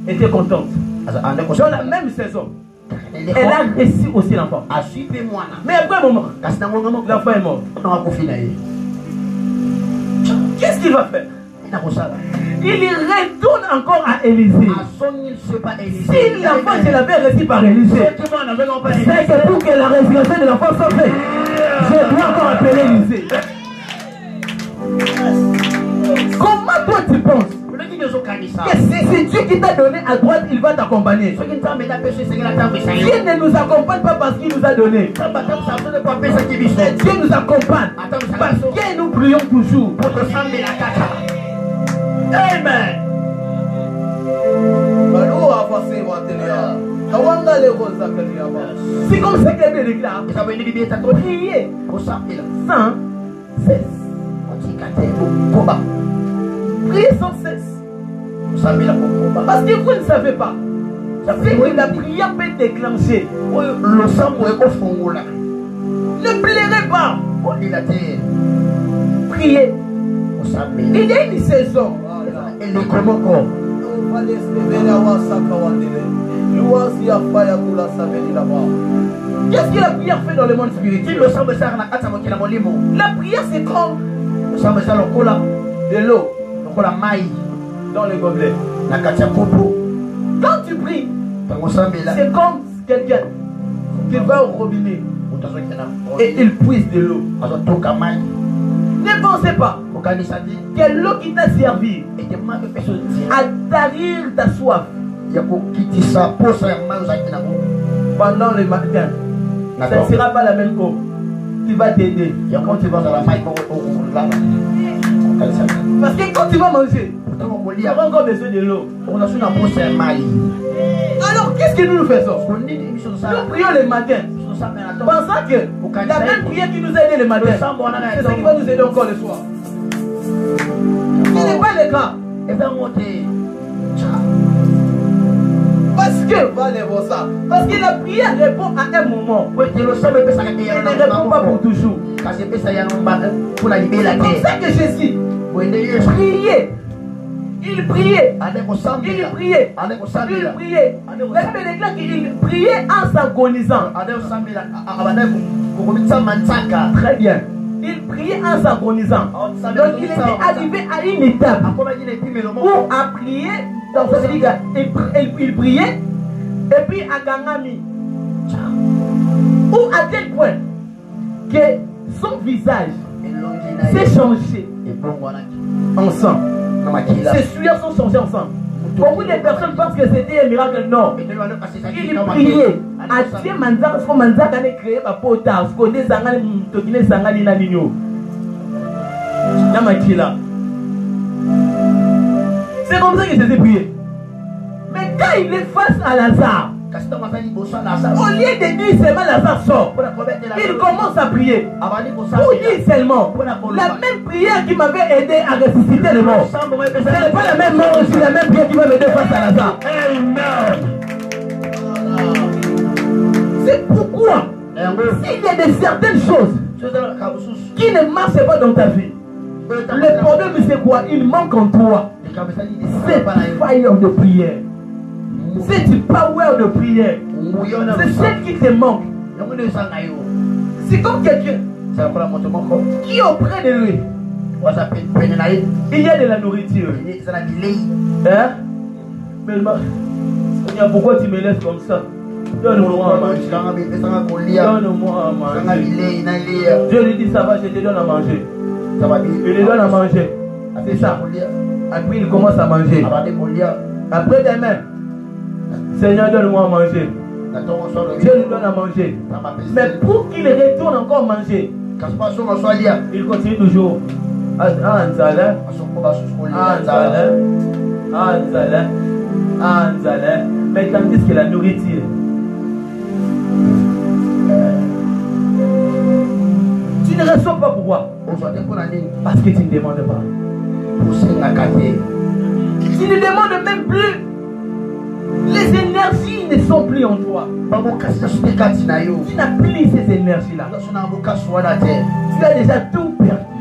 était contente. Dans la même saison, elle a reçu aussi l'enfant. Mais après un moment, l'enfant est mort. Qu'est-ce qu'il va faire? Il retourne encore à Élisée. Si l'enfant je l'avais reçu par Élisée, c'est que pour que la résurrection de l'enfant soit faite, je dois encore appeler Élisée. Comment toi tu penses que si c'est Dieu qui t'a donné à droite, il va t'accompagner? Dieu ne nous accompagne pas parce qu'il nous a donné. Dieu nous accompagne parce que nous prions toujours. Amen. C'est comme ça que la Bible déclare. Priez sans cesse. Priez sans cesse. Parce que vous ne savez pas. C'est que la prière peut déclencher. Ne pleurez pas. Priez. Il y a une saison. Qu'est-ce que la prière fait dans le monde spirituel? La prière c'est comme de l'eau dans le gobelet. Quand tu pries, c'est comme quelqu'un qui va au robinet et il puise de l'eau. Ne pensez pas que l'eau qui t'a servi à tarir ta soif pendant le matin, ça ne sera pas la même eau qui va t'aider quand tu vas dans la maille. Parce que quand tu vas manger, tu auras encore besoin de l'eau. Alors qu'est-ce que nous faisons? Nous prions le matin, pensant que la même prière qui nous a aidé le matin, c'est ce qui va nous aider encore le soir. Ce n'est pas le cas. Parce que la prière répond à un moment. Elle ne répond pas pour toujours. C'est pour ça que Jésus priait. Il priait. La Bible déclare qu'il priait en s'agonisant. Très bien. Il priait en s'agonisant. Donc il était arrivé à une étape où à prier, dans ce livre, il priait, et puis à Gangami. Ou à tel point que son visage s'est changé ensemble. Ses sueurs sont changées ensemble. Beaucoup de personnes pensent que c'était un miracle. Non. Il priait. atie manzaka siko manzaka ne créé ba pota siko des sangani tokine sangani na ninyo na makila. C'est comme ça qu'il s'est prié. Mais quand il est face à Lazare, au lieu de dire seulement Lazare sort, il commence à prier. Pour dire seulement la même prière qui m'avait aidé à ressusciter le mort. Ce n'est pas la même mort aussi, la même prière qui va m'aider face à Lazare. C'est pourquoi s'il y a de certaines choses qui ne marchent pas dans ta vie, le problème c'est quoi? Il manque en toi cette fire de prière, cette power de prière. C'est celle qui te manque. C'est comme quelqu'un qui auprès de lui il y a de la nourriture. Hein? Mais Seigneur, pourquoi tu me laisses comme ça? Donne-moi à manger. Donne-moi à manger. Dieu lui dit ça va, je te donne à manger. Il lui donne à manger. C'est ça. Après il commence à manger. Après demain, Seigneur, donne-moi à manger. Dieu lui donne à manger. Mais pour qu'il retourne encore manger, il continue toujours. Mais tandis que la nourriture, tu ne reçois pas pourquoi? Parce que tu ne demandes pas. Tu ne demandes même plus. Les énergies ne sont plus en toi. Tu n'as plus ces énergies-là. Tu as déjà tout perdu.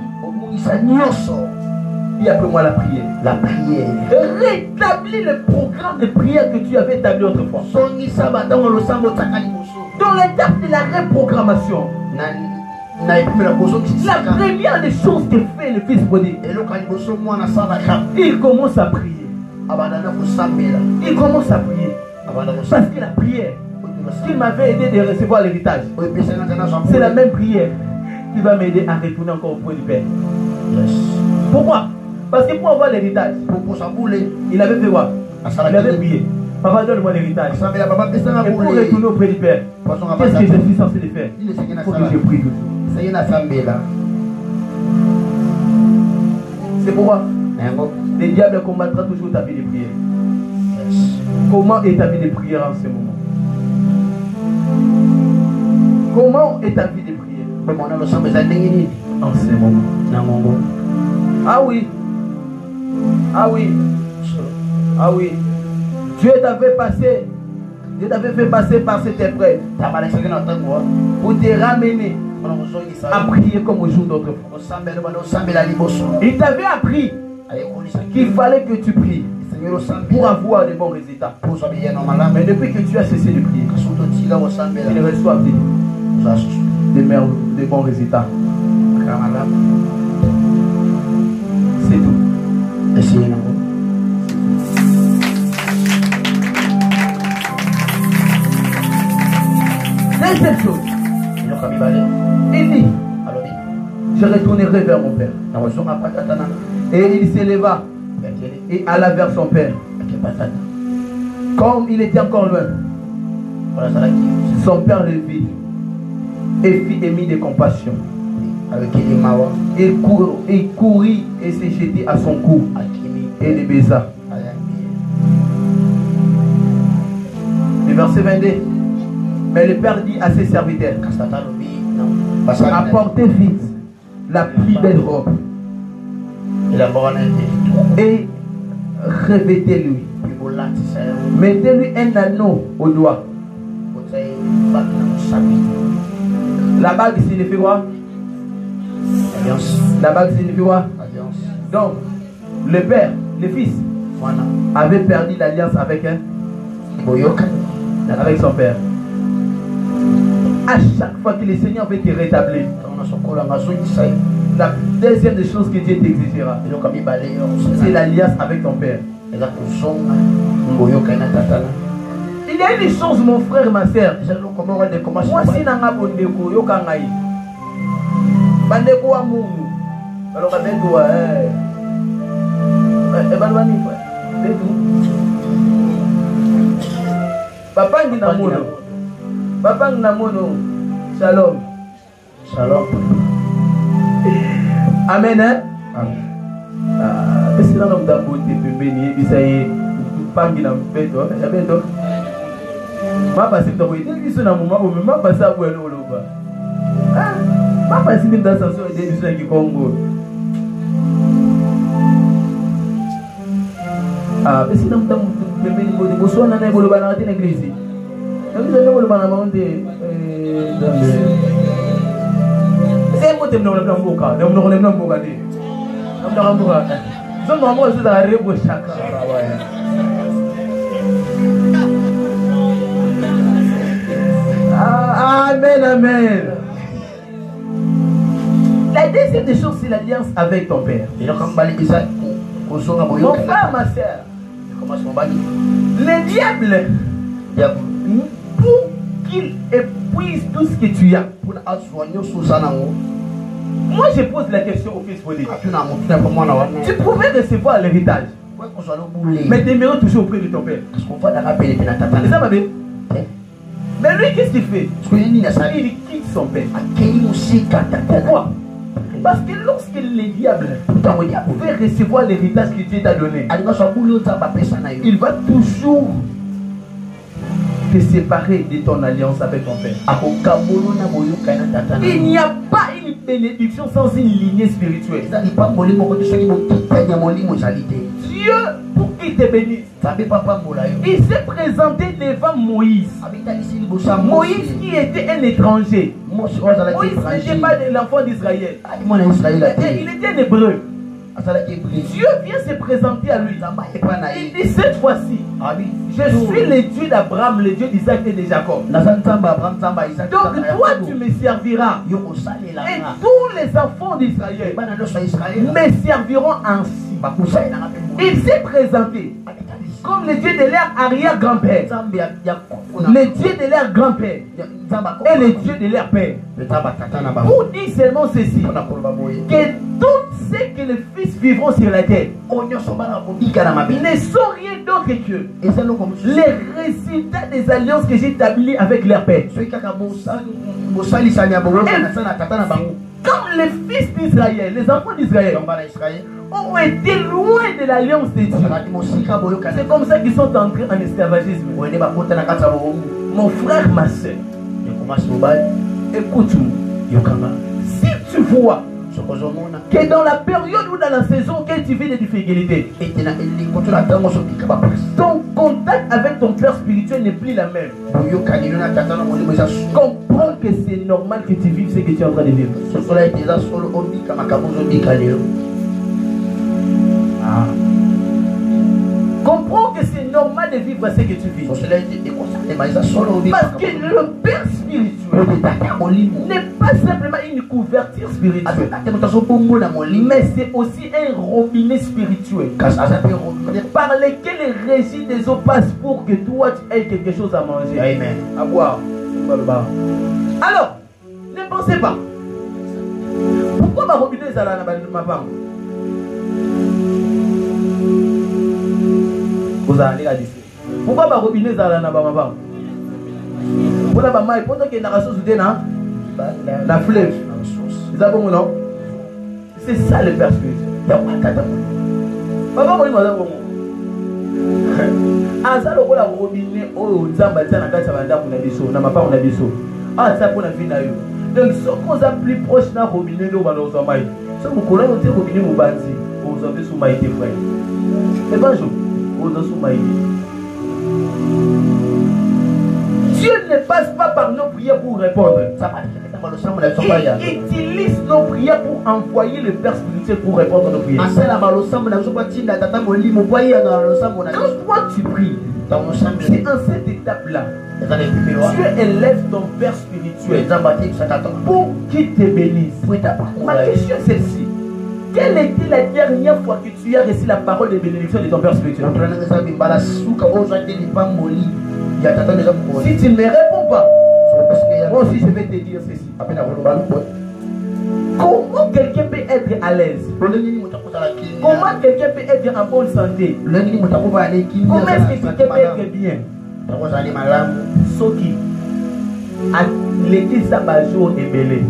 Et après moi la prière. La prière. Rétablis le programme de prière que tu avais établi autrefois. Dans l'étape de la reprogrammation. La première des choses que fait le fils prodigue, il commence à prier. Il commence à prier. Parce que la prière qui m'avait aidé de recevoir l'héritage, c'est la même prière qui va m'aider à retourner encore au point du Père. Pourquoi? Parce que pour avoir l'héritage, il avait fait quoi? Il avait prié. Papa, donne-moi l'héritage. Et pour retourner auprès du Père, qu'est-ce que je suis censé le faire? Il faut que je prie toujours. C'est pourquoi le diable combattra toujours ta vie de prière. Comment est ta vie de prière en ce moment? Comment est ta vie de prière en ce moment? Ah oui. Ah oui. Ah oui. Dieu t'avait fait passer par cette épreuve pour te ramener à prier comme au jour d'autrefois. Il t'avait appris qu'il fallait que tu pries pour avoir de bons résultats. Mais depuis que tu as cessé de prier, il reçoit de bons résultats. C'est tout. Deuxième chose, il dit, je retournerai vers mon Père. Et il s'éleva et alla vers son Père. Comme il était encore loin, son Père le vit et fit émis de compassion. Il courut et s'est jeté à son cou et le baisa. Le verset 22. Mais le Père dit à ses serviteurs, apportez vite la plus belle robe et revêtez-lui. Mettez-lui un anneau au doigt. La bague signifie quoi? La bague signifie quoi? Donc, le Père, le Fils, avait perdu l'alliance avec son Père. À chaque fois que le Seigneur veut te rétablir, la deuxième des choses que Dieu t'exigera, c'est l'alliance avec ton Père. Il y a une chose, mon frère, ma soeur. Moi, si nanga bondeko yokangai, bandeko wa mungu, alors bandeko wa balwani betu, papa ngi na mono. Papa Namono. Shalom. Shalom. Amen, hein? Amen. Parce que là, on a beauté, béni, et ça y est, pas qu'il a fait, toi, il y a bien toi. Ma passe, tu as dit, il y a un moment où ma passe à où elle est là-bas. Ma passe, tu as dit, il y a un Congo. Ah, parce que là, on a beauté, on a une bonne banane dans l'église. On a une bonne banane dans l'église. C'est moi qui me donne un peu de cas, je me donne un peu de cas. Je me donne un peu de chacun. Amen, amen. La deuxième des choses, c'est l'alliance avec ton père. Mon frère, ma soeur, le diable, pour qu'il épuise tout ce que tu as. Moi, je pose la question au fils Bolé. Tu pouvais recevoir l'héritage, mais tu aimerais toujours auprès de ton père. C'est ça, ma belle? Mais lui, qu'est-ce qu'il fait? Il quitte son père. Pourquoi? Parce que lorsque le diable veut recevoir l'héritage que Dieu t'a donné, il va toujours te séparer de ton alliance avec ton père. Il n'y a pas une bénédiction sans une lignée spirituelle. Dieu, pour qu'il te bénisse, il s'est présenté devant Moïse. Moïse qui était un étranger. Moïse n'était pas l'enfant d'Israël. Il était un hébreu. Dieu vient se présenter à lui. Il dit cette fois-ci, je suis le Dieu d'Abraham, le Dieu d'Isaac et de Jacob. Donc toi tu me serviras. Et tous les enfants d'Israël me serviront ainsi. Il s'est présenté comme le Dieu de leur arrière-grand-père, le Dieu de leur grand-père et le Dieu de leur père. Pour dire seulement ceci, que tout ce que les fils vivront sur la terre ne sont rien d'autre que les résultats des alliances que j'ai établies avec leur père. Comme les fils d'Israël, les enfants d'Israël ont été loin de l'alliance de Dieu, c'est comme ça qu'ils sont entrés en esclavagisme. Mon frère, ma soeur, écoute-moi. Si tu vois que dans la période ou dans la saison que tu vis des difficultés, ton contact avec ton cœur spirituel n'est plus la même. Comprends que c'est normal que tu vives ce que tu es en train de vivre. Comprends que c'est normal de vivre ce que tu vis. Parce que le Père spirituel n'est pas simplement une couverture spirituelle, mais c'est aussi un robinet spirituel par lequel les régies des eaux passent pour que toi tu aies quelque chose à manger, à boire. Alors, ne pensez pas. Pourquoi ma robinet est à ma femme? Pourquoi ma robinet est à ma femme? Voilà ma maille, pendant qu'il y a une ressource dans la fleuve. C'est ça le Père spirituel. Papa, moi, Azal au la robinet au Zamba na kati ya bandako na biso na mapa na biso. Ah ça pour la vie na yo. Donc ce qu'on a plus proche na robinet do ba na mai. Ce qu'on connaît au robinet mo banzi, on avez sous maïté frère. Et bonjour, on a sous maïté. Dieu ne passe pas par nos prières pour répondre. Il utilise nos prières pour envoyer le Père spirituel pour répondre à nos prières. Quand toi tu pries, c'est en cette étape-là, Dieu élève ton Père spirituel pour qu'il te bénisse. Ma question est celle-ci. Quelle était la dernière fois que tu as reçu la parole de bénédiction de ton Père spirituel? Si tu ne me réponds pas, moi aussi je vais te dire ceci. Comment quelqu'un peut être à l'aise? Comment quelqu'un peut être en bonne santé? Comment est-ce que quelqu'un peut être bien? Soki, l'église ça va jour et belé.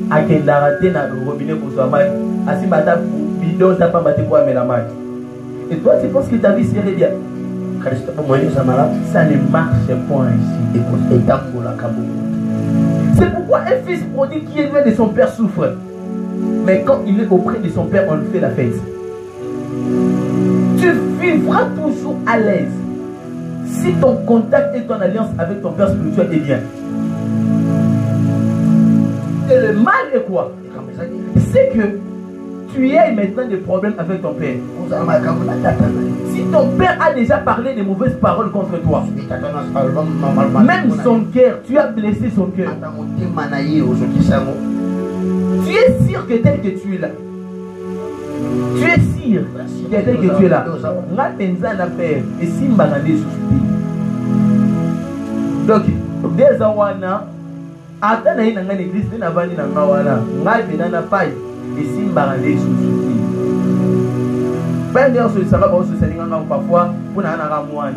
À quel arrêté na robinet pour soi mal. Asi mata bidon ça pas maté pour amener la main. Et toi tu penses que ta vie serait bien? Ça ne marche point ici. C'est pourquoi un fils prodigue qui est loin de son père souffre. Mais quand il est auprès de son père, on lui fait la fête. Tu vivras toujours à l'aise si ton contact et ton alliance avec ton père spirituel est bien. Et le mal est quoi? C'est que tu aies maintenant des problèmes avec ton père. Si ton père a déjà parlé de mauvaises paroles contre toi, même son cœur, tu as blessé son cœur. Tu es sûr que tel que tu es là. Tu es sûr que tel que tu es là. Donc, dès Awana, attends dans l'église, tu n'as pas dit dans Awana, n'a pas et si mbarandé sous-souti. D'ailleurs, ce sera bon, ce sera parfois pour n'en avoir moins.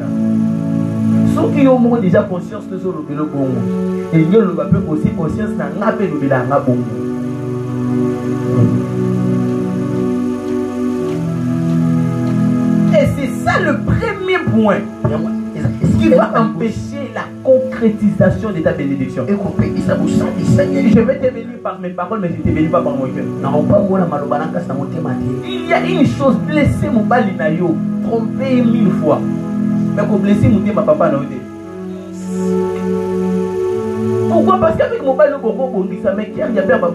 Ceux qui ont déjà conscience de ce que le bon. Et ils ont aussi conscience d'un appel de la bon. Et c'est ça le premier point qui va empêcher la concrétisation de ta bénédiction. Je vais te bénir par mes paroles, mais je ne te bénis pas par mon cœur. Il y a une chose, blesser mon balinayo, tromper 1000 fois. Mais pour blesser mon ma papa n'a été. Pourquoi? Parce qu'avec mon balinayo, il y a peur de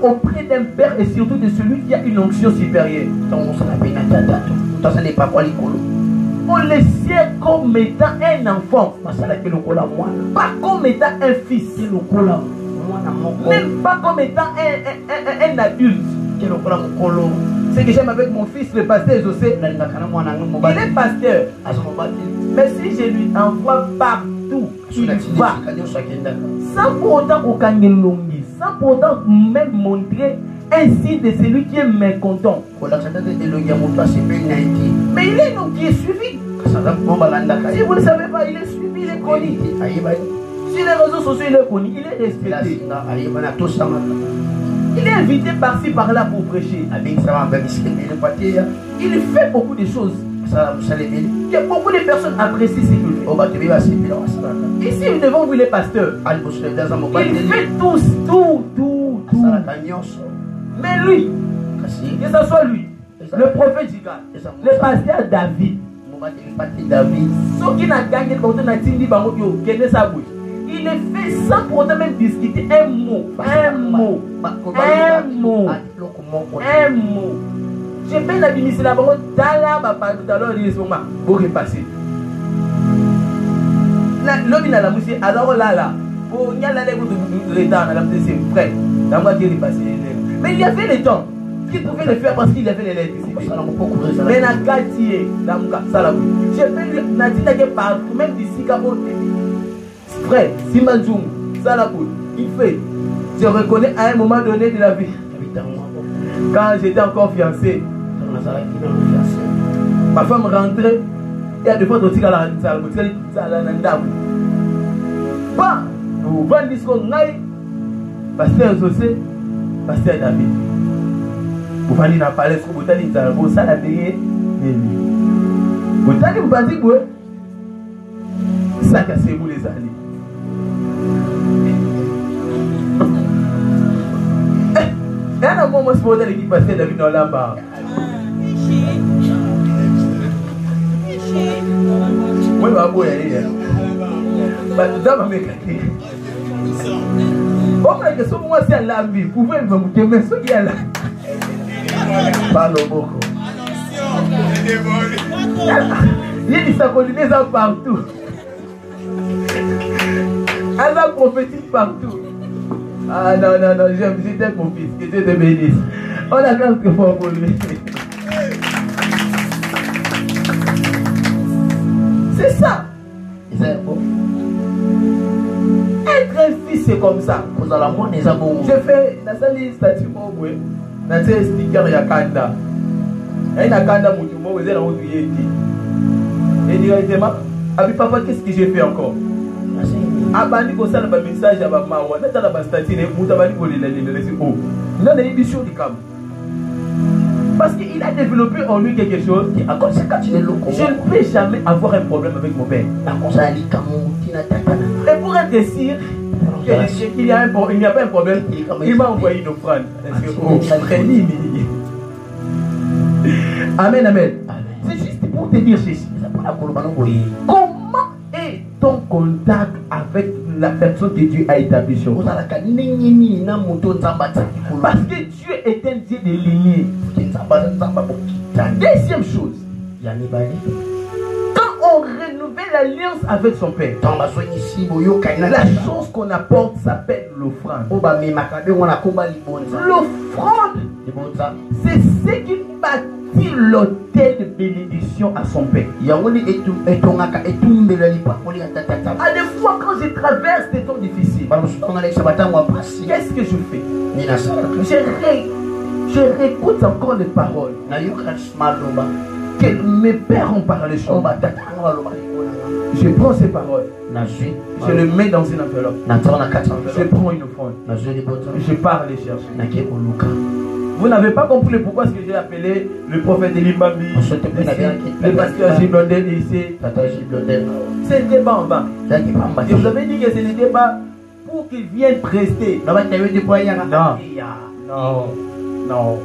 auprès d'un père et surtout de celui qui a une onction supérieure. On le sait comme étant un enfant, pas comme étant un fils, même pas comme étant un adulte. Ce que j'aime avec mon fils, le pasteur José, il est pasteur. Mais si je lui envoie partout, il va. Sans pour autant aucun longi, sans pour autant même montrer un signe de celui qui est mécontent. Mais il est donc qui est suivi. Si vous ne savez pas, il est suivi, il est connu. Sur les réseaux sociaux, il est connu, il est respecté. Il est invité par-ci par-là pour prêcher. Il fait beaucoup de choses. Il y a beaucoup de personnes apprécient ce qu'il fait. Ici, devant vous, les pasteurs, il fait tout. Mais lui, que ce soit lui, le prophète Jigal, le pasteur David, ceux qui n'ont gagné le il est fait sans pour autant même discuter un mot. J'ai bien l'administrer la parole dans la parole tout à l'heure, il est sur moi. Pour repasser. L'homme il a la musique, alors là. Oh, il y a la lèvre de l'état, on a c'est frère. Dans moi qui est repassé. Mais il y avait le temps. Qui pouvait le faire parce qu'il avait l'électricité. Mais dans le quartier, dans le cas, j'ai fait le partout, même d'ici, frère, Simanzoum, Salapou, il fait. Je reconnais à un moment donné de la vie. Quand j'étais encore fiancé, ma femme rentrait, il y a des fois aussi à la salle, pas, vous vendez ce qu'on a, pasteur José, pasteur David. Vous vendez dans le palais, vous avez dit, vous avez dit, vous avez dit, ça cassez-vous les alliés. Il y a un moment où qui passait David dans la barre. Oui, je vais aller. Bon, que ce moment c'est la vie. Vous pouvez me dire, mais ce qui est là. Parle beaucoup. Il y a des sacolinés partout. Elle a prophétique partout. Ah non, j'aime, c'était mon fils, que Dieu te bénisse. On a quelque fois pour lui. C'est ça. Être un fils, c'est comme ça. Je fais la salle statut pour vous. Dans ce sticker, il y a Kanda. Il y a Kanda, vous êtes en haut. Et Mais directement, avec papa, qu'est-ce que j'ai fait encore? Abani ko sala ba message à ma maman, na tala ba statine, muta bani ko lele oh. Non, il y a des cam. Parce qu'il a développé en lui quelque chose. Je ne peux jamais avoir un problème avec mon père. Et pour être sûr qu'il n'y a pas un problème, il m'a envoyé une offrande. Amen, amen. C'est juste pour te dire ceci. Comment est ton contact avec la personne que Dieu a établie sur toi? Parce que Dieu est un Dieu de lignée. Deuxième chose, quand on renouvelle l'alliance avec son père, la chose qu'on apporte s'appelle l'offrande. L'offrande, c'est ce qui bâtit l'autel de bénédiction à son père. À des fois, quand je traverse des temps difficiles, qu'est-ce que je fais? Je réécoute encore les paroles que mes pères ont parlé sur moi. Je prends ces paroles, je les mets dans une enveloppe, je prends une offrande, je pars les chercher. Vous n'avez pas compris pourquoi ce que j'ai appelé le prophète Elimami, le pasteur Giblondel ici. C'est le débat en bas. Et vous avez dit que c'est le débat pour qu'ils viennent prester. Non, non, non.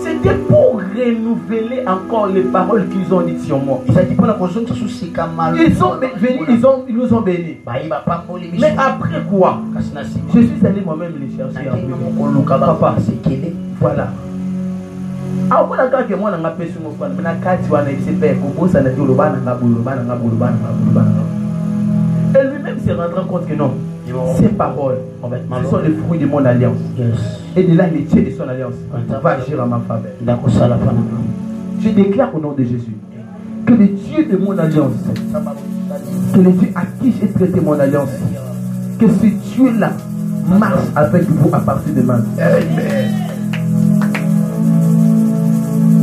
C'était pour renouveler encore les paroles qu'ils ont dites sur moi. Ils sont venus, ils nous ont bénis. Mais après quoi? Je suis allé moi-même les chercher. Papa, voilà. Et lui-même se rendra compte que non. Ces paroles, ce sont les fruits de mon alliance. Et de là, il est de son alliance. Va agir à ma faveur. Je déclare au nom de Jésus que le Dieu de mon alliance, que le Dieu à qui j'ai traité mon alliance, que ce Dieu-là marche avec vous à partir de maintenant. Amen.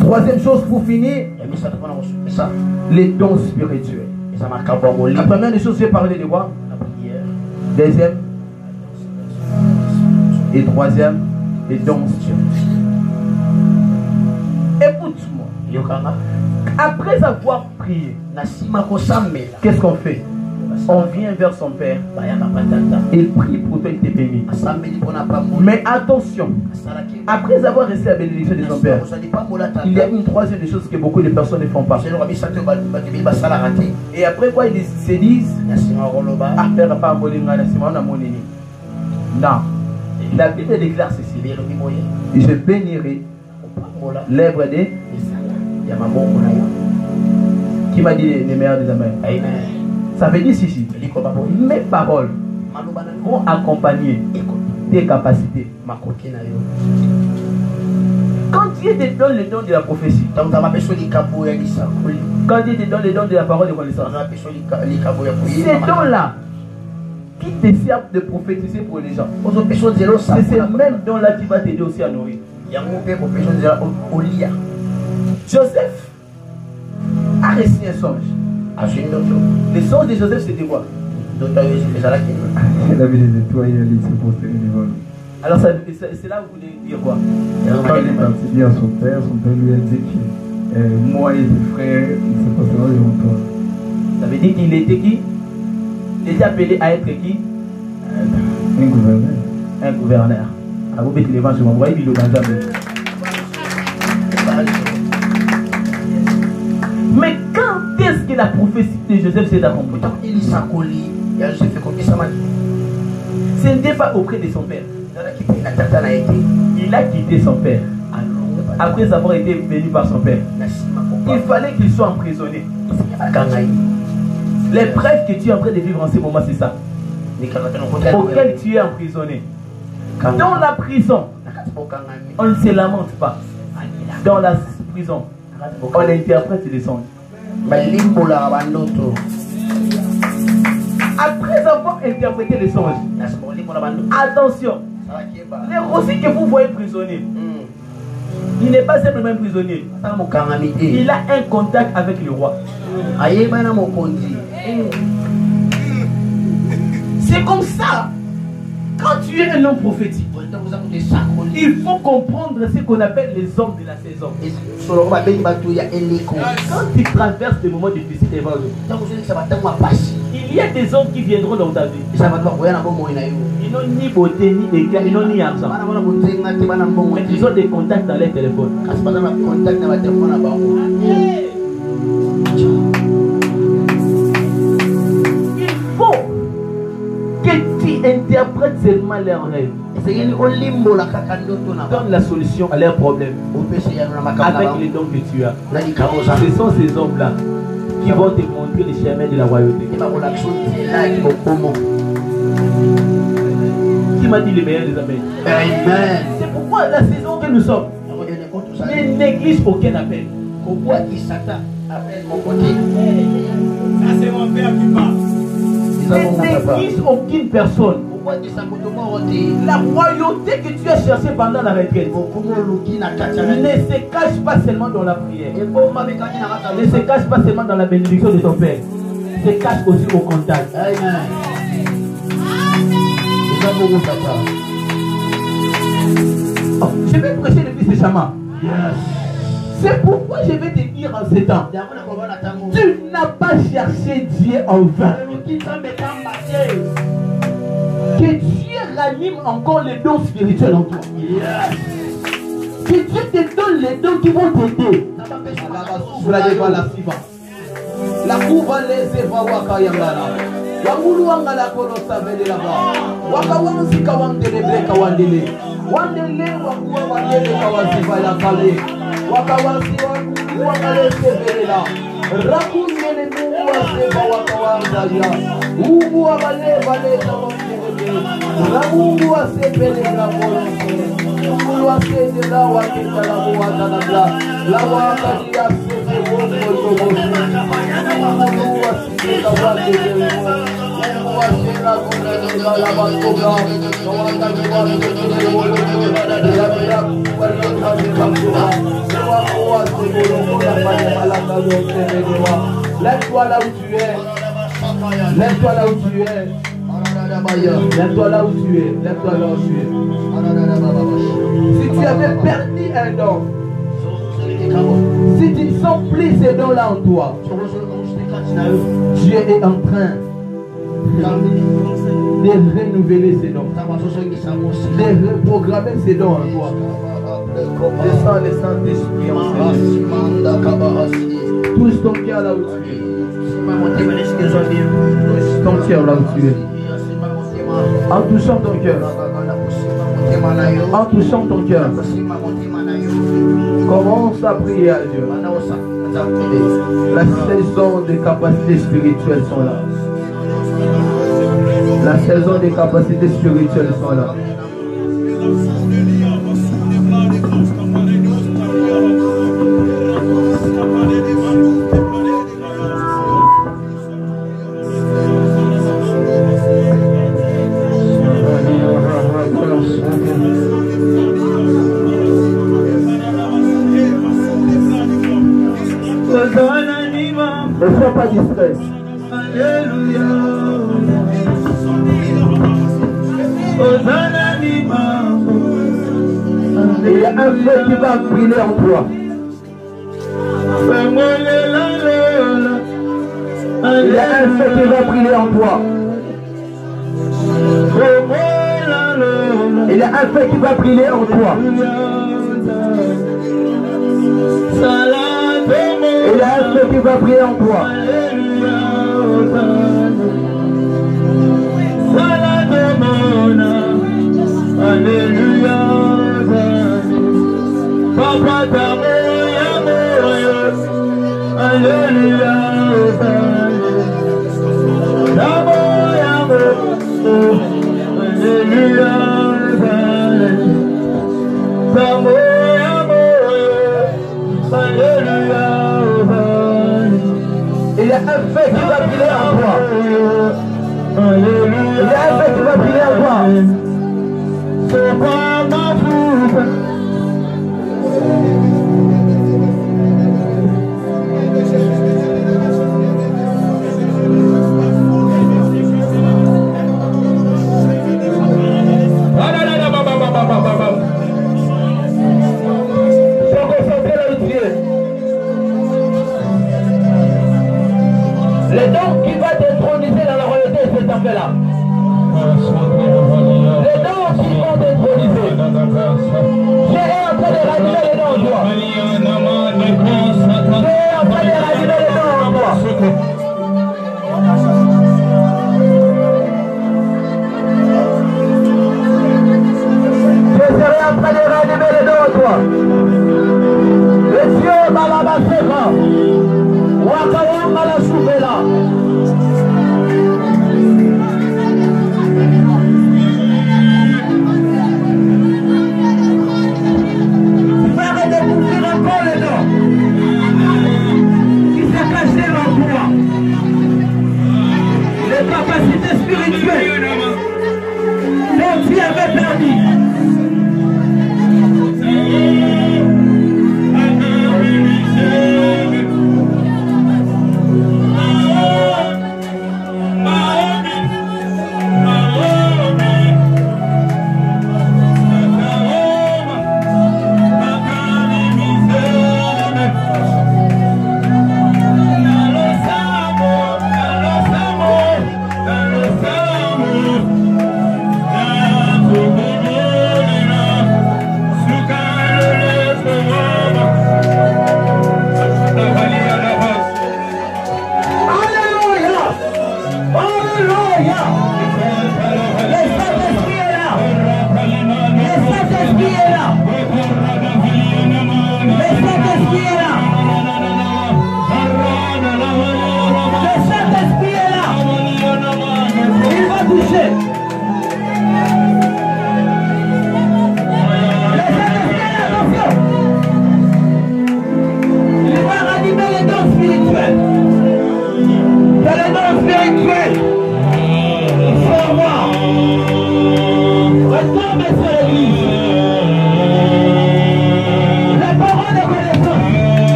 Troisième chose pour finir, les dons spirituels. La première des choses, j'ai parlé de quoi? Deuxième et troisième, les dons spirituels. Écoute-moi. Après avoir prié, qu'est-ce qu'on fait? On vient vers son père. Il prie pour toi, il te bénit. Mais attention, après avoir reçu la bénédiction de son père, il y a une troisième des choses que beaucoup de personnes ne font pas. Et après quoi, ils se disent, ah, père, pas non. La Bible déclare ceci: je bénirai l'œuvre de qui m'a dit les meilleurs des amis. Amen. Ça veut dire ceci: mes paroles vont accompagner tes capacités. Quand Dieu te donne le don de la prophétie, quand Dieu te donne le don de la parole de connaissance, ces dons-là qui te servent de prophétiser pour les gens, c'est ces mêmes dons-là qui va t'aider aussi à nourrir. Joseph a reçu un songe. Le songe de Joseph, c'était quoi? Il avait des étoiles, il se postait au niveau. Alors c'est là où vous voulez dire quoi? Quand il est parti dire à son père lui a dit que moi et les frères, il se passait dans les longtemps. Ça veut dire qu'il était qui? Il était appelé à être qui? Un gouverneur. Un gouverneur. À vous mettre les vents sur mon voyage, il est dans jamais. Mais quand est-ce que la prophétie de Joseph s'est accomplie? Ce n'était pas auprès de son père. Il a quitté son père après avoir été béni par son père. Il fallait qu'il soit emprisonné. Les preuves que tu es en train de vivre en ce moment, c'est ça. Auquel tu es emprisonné. Dans la prison, on ne se lamente pas. Dans la prison, on interprète les songes. Après avoir interprété les songes, attention, les récits que vous voyez prisonniers, Il n'est pas simplement prisonnier. Il a un contact avec le roi. C'est comme ça. Quand tu es un homme prophétique, il faut comprendre ce qu'on appelle les hommes de la saison. Quand tu traverses des moments difficiles, il y a des hommes qui viendront dans ta vie. Ils n'ont ni beauté, ni éclat, ils n'ont ni argent. Mais ils ont des contacts dans les téléphones. Il faut que tu interprètes seulement leurs rêves. Donne la solution à leurs problèmes avec les dons que tu as. Ce sont ces hommes-là qui vont te montrer les chemins de la royauté. Qui m'a dit les meilleurs des amen. Amen. C'est pourquoi la saison que nous sommes ne néglige aucun appel. Pourquoi il s'attend appelle mon côté? Ça c'est mon père qui parle. Ne néglige aucune personne. La royauté que tu as cherchée pendant la retraite ne se cache pas seulement dans la prière. Ne se cache pas seulement dans la bénédiction de ton Père. Se cache aussi au contact. Amen. Oh, je vais prêcher le fils de Chama. C'est pourquoi je vais te dire en ces temps. Tu n'as pas cherché Dieu en vain. Que Dieu ranime encore les dons spirituels en toi. Que Dieu te donne les dons qui vont t'aider. La couva les eva waka yangala. Wangulu wangala kono savele lava. Waka wansi kawandele breka wandele. Wandele wakuwa wandele kawaziva ya kale. Waka wansi wangale sevele la. Rakunyele mungu wa seva waka wanzalia. Mungu wa vale vale kawandele. Ramungu wa sevele la volonte. Mungu wa sevele la wakita la muwata la bla. La wakati ya sevele mungu lève-toi là où tu es. Lève-toi là où tu es. Lève-toi là où tu es. Lève-toi là où tu es. Si tu avais perdu un don, si tu ne sens plus ces dons-là en toi, Dieu est en train de renouveler ces dons, de reprogrammer ces dons en toi. Descends les Saint-Esprit en Seigneur. Touche ton cœur là où tu es. Ton cœur là où tu es. En touchant ton cœur. En touchant ton cœur. Commence à prier à Dieu. La saison des capacités spirituelles sont là. La saison des capacités spirituelles sont là. Ne sois pas distrait. Alléluia. Il y a un feu qui va brûler en toi. Il y a un feu qui va brûler en toi. Il y a un feu qui va brûler en toi. Il y a un feu qui va briller en toi. Alléluia. Papa d'amour, alléluia. Alléluia. Il y a un feu qui va briller en toi. Il y a un feu qui va briller en toi. C'est pas ma faute. fait là. Les dents qui ont détronisé. J'ai en train de ranimer les dents en toi. J'ai en train de ranimer les dents en toi. Je serai en train de ranimer les dents en toi. Le Dieu Balabasera. Wakawanga la souvela. Les capacités spirituelles dont tu avais perdu.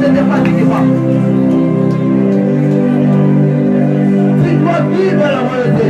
ne te fatigue pas. Tu dois vivre la royauté.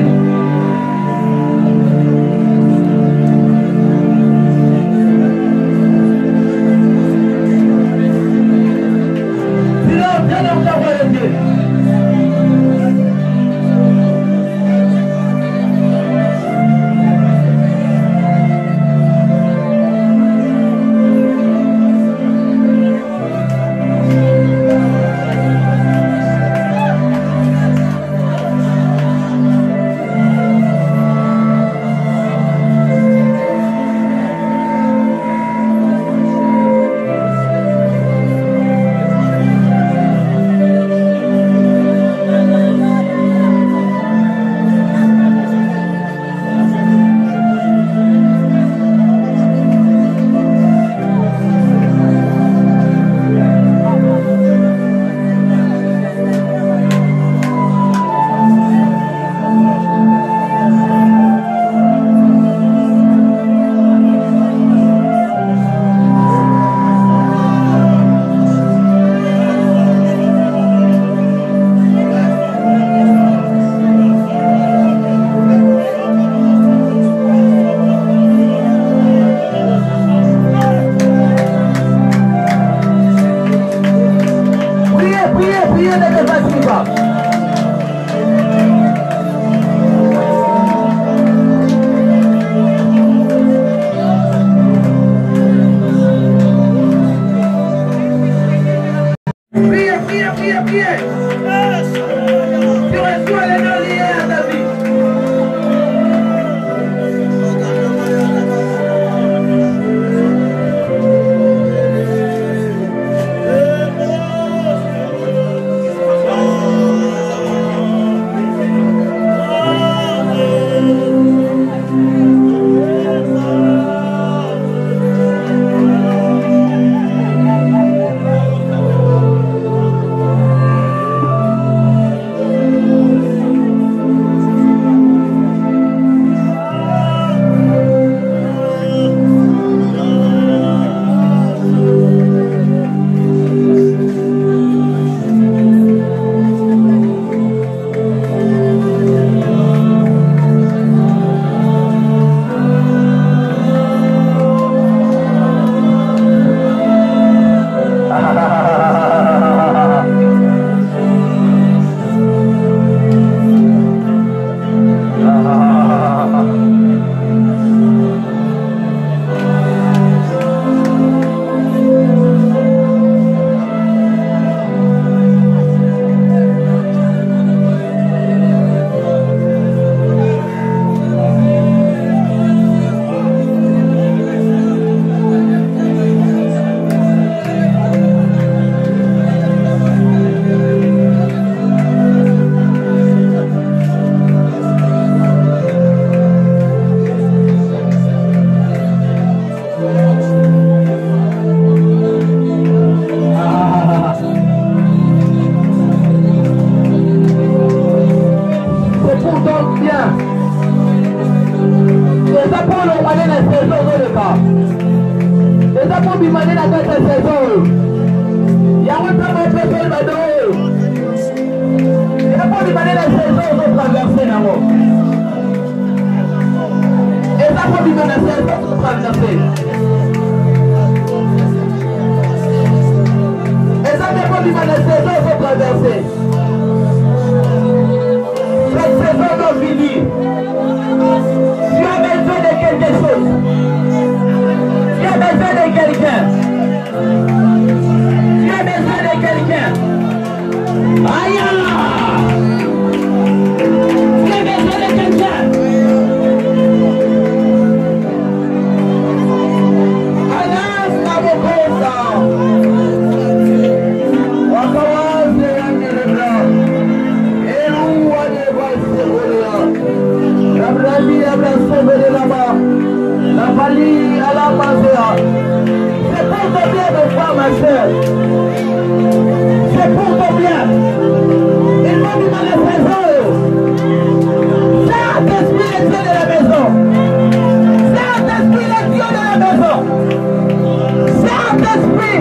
Saint-Esprit,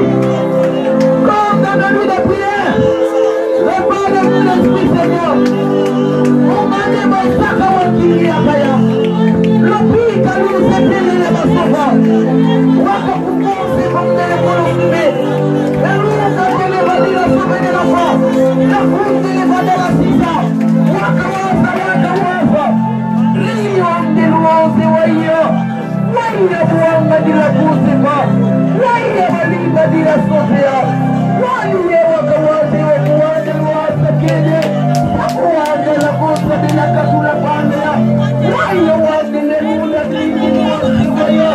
comme dans la nuit de prière. Répare-nous l'esprit, Seigneur. On m'a dit, mon sac à mon kiri à Kaya. Le prix qu'a nous s'appelle les Bassova. Waka Kupo, c'est comme des colombés. Et nous, on a fait les vadis la sauver de l'enfant. La route de les vadis la sisa. Waka Wasa, Waka Wasa. Rio de l'Ouanze, Waya. Waya Wanga de la Kousifa. Waya Waliba de la Sofia. Waya Waka Wasa, Waka Wasa Kene. Waka la Kosa de la Katula Pandea. Waya Waka de Mula de Waya.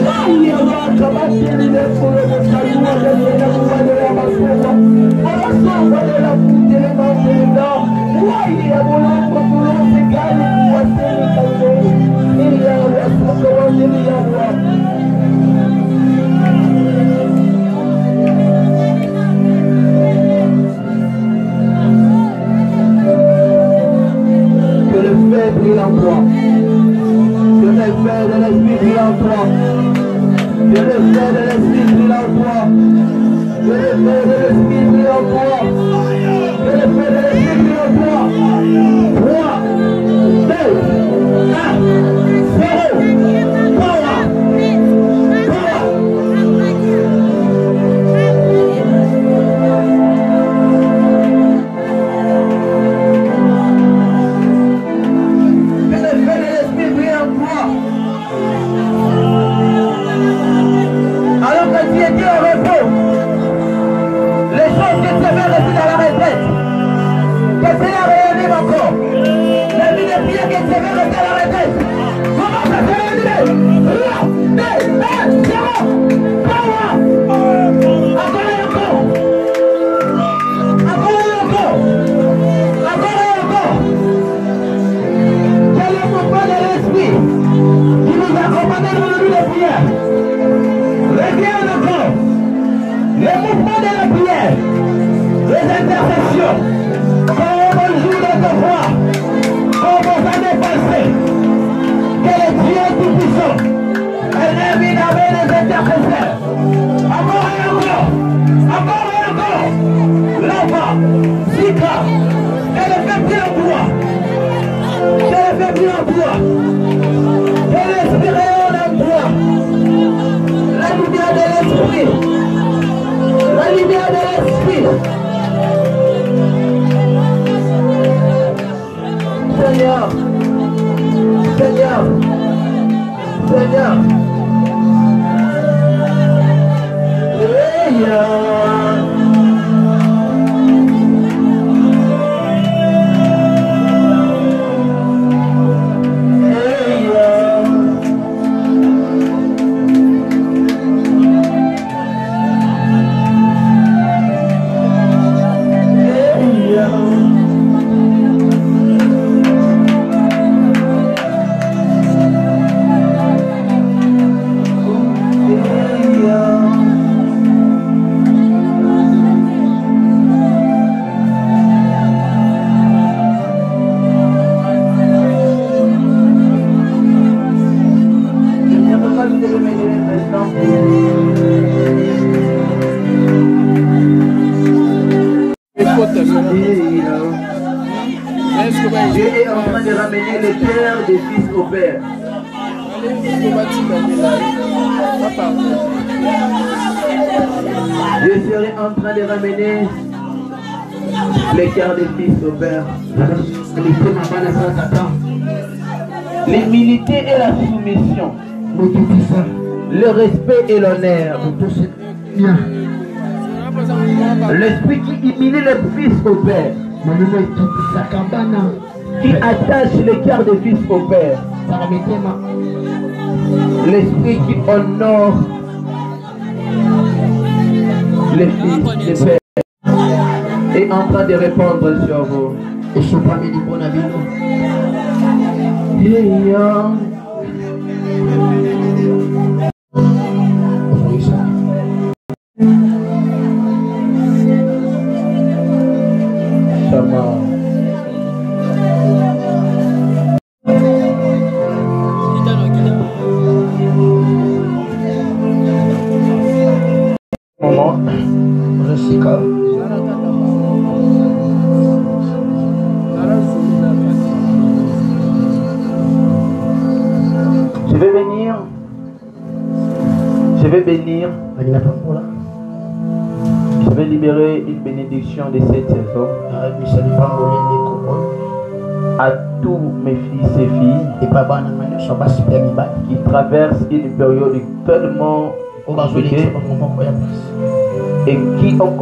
Waya Waka Bateli de Kolo de Salua de la Kua de la Basova. Basova de la Kute de Mambeda. Waya Waka Tulon de Kali Waseni Kale. Ilia Waka Waka Waka. Que le feu brille en toi. Que le feu de l'esprit brille en toi. Que le feu de l'esprit brille en toi. Que le feu de l'esprit brille en toi. Que le feu de l'esprit brille en toi. 3, 2, 1, 0. Power. Alors que tu étais au repos, les choses que tu avais reçues dans la retraite, que cela réanime encore. Les vies de prière que tu avais reçues à la retraite, comment ça se réanime? 3, 2, 1, 0. Power. Encore et encore. Encore et encore. Encore et encore. Quel est le mouvement de l'esprit qui nous accompagne dans le lieu de prière? Reviens encore. Les mouvements de la prière, les intercessions, comme on joue dans ta voix, comme on s'en est passé, que le Dieu tout-puissant élimine avec les intercesseurs. Encore et encore. Encore et encore. Là-bas, Sika, qu'elle fait bien en toi. Qu'elle fait bien en toi. Que l'esprit rayonne en toi. La lumière de l'esprit. La lumière de l'esprit. Seigneur. Seigneur. Seigneur. Dieu est en train de ramener les pères des fils au Père. Dieu serait en train de ramener les cœurs des fils au Père. L'humilité et la soumission. Le respect et l'honneur. L'esprit qui humilie les fils au Père. Qui attache les cœurs des fils au Père. L'esprit qui honore les fils, les pères, est en train de répondre sur vous. Et je pas mis du bon avis. Je vais bénir. Je vais libérer une bénédiction de cette saison à tous mes fils et filles qui traversent une période tellement compliquée et qui ont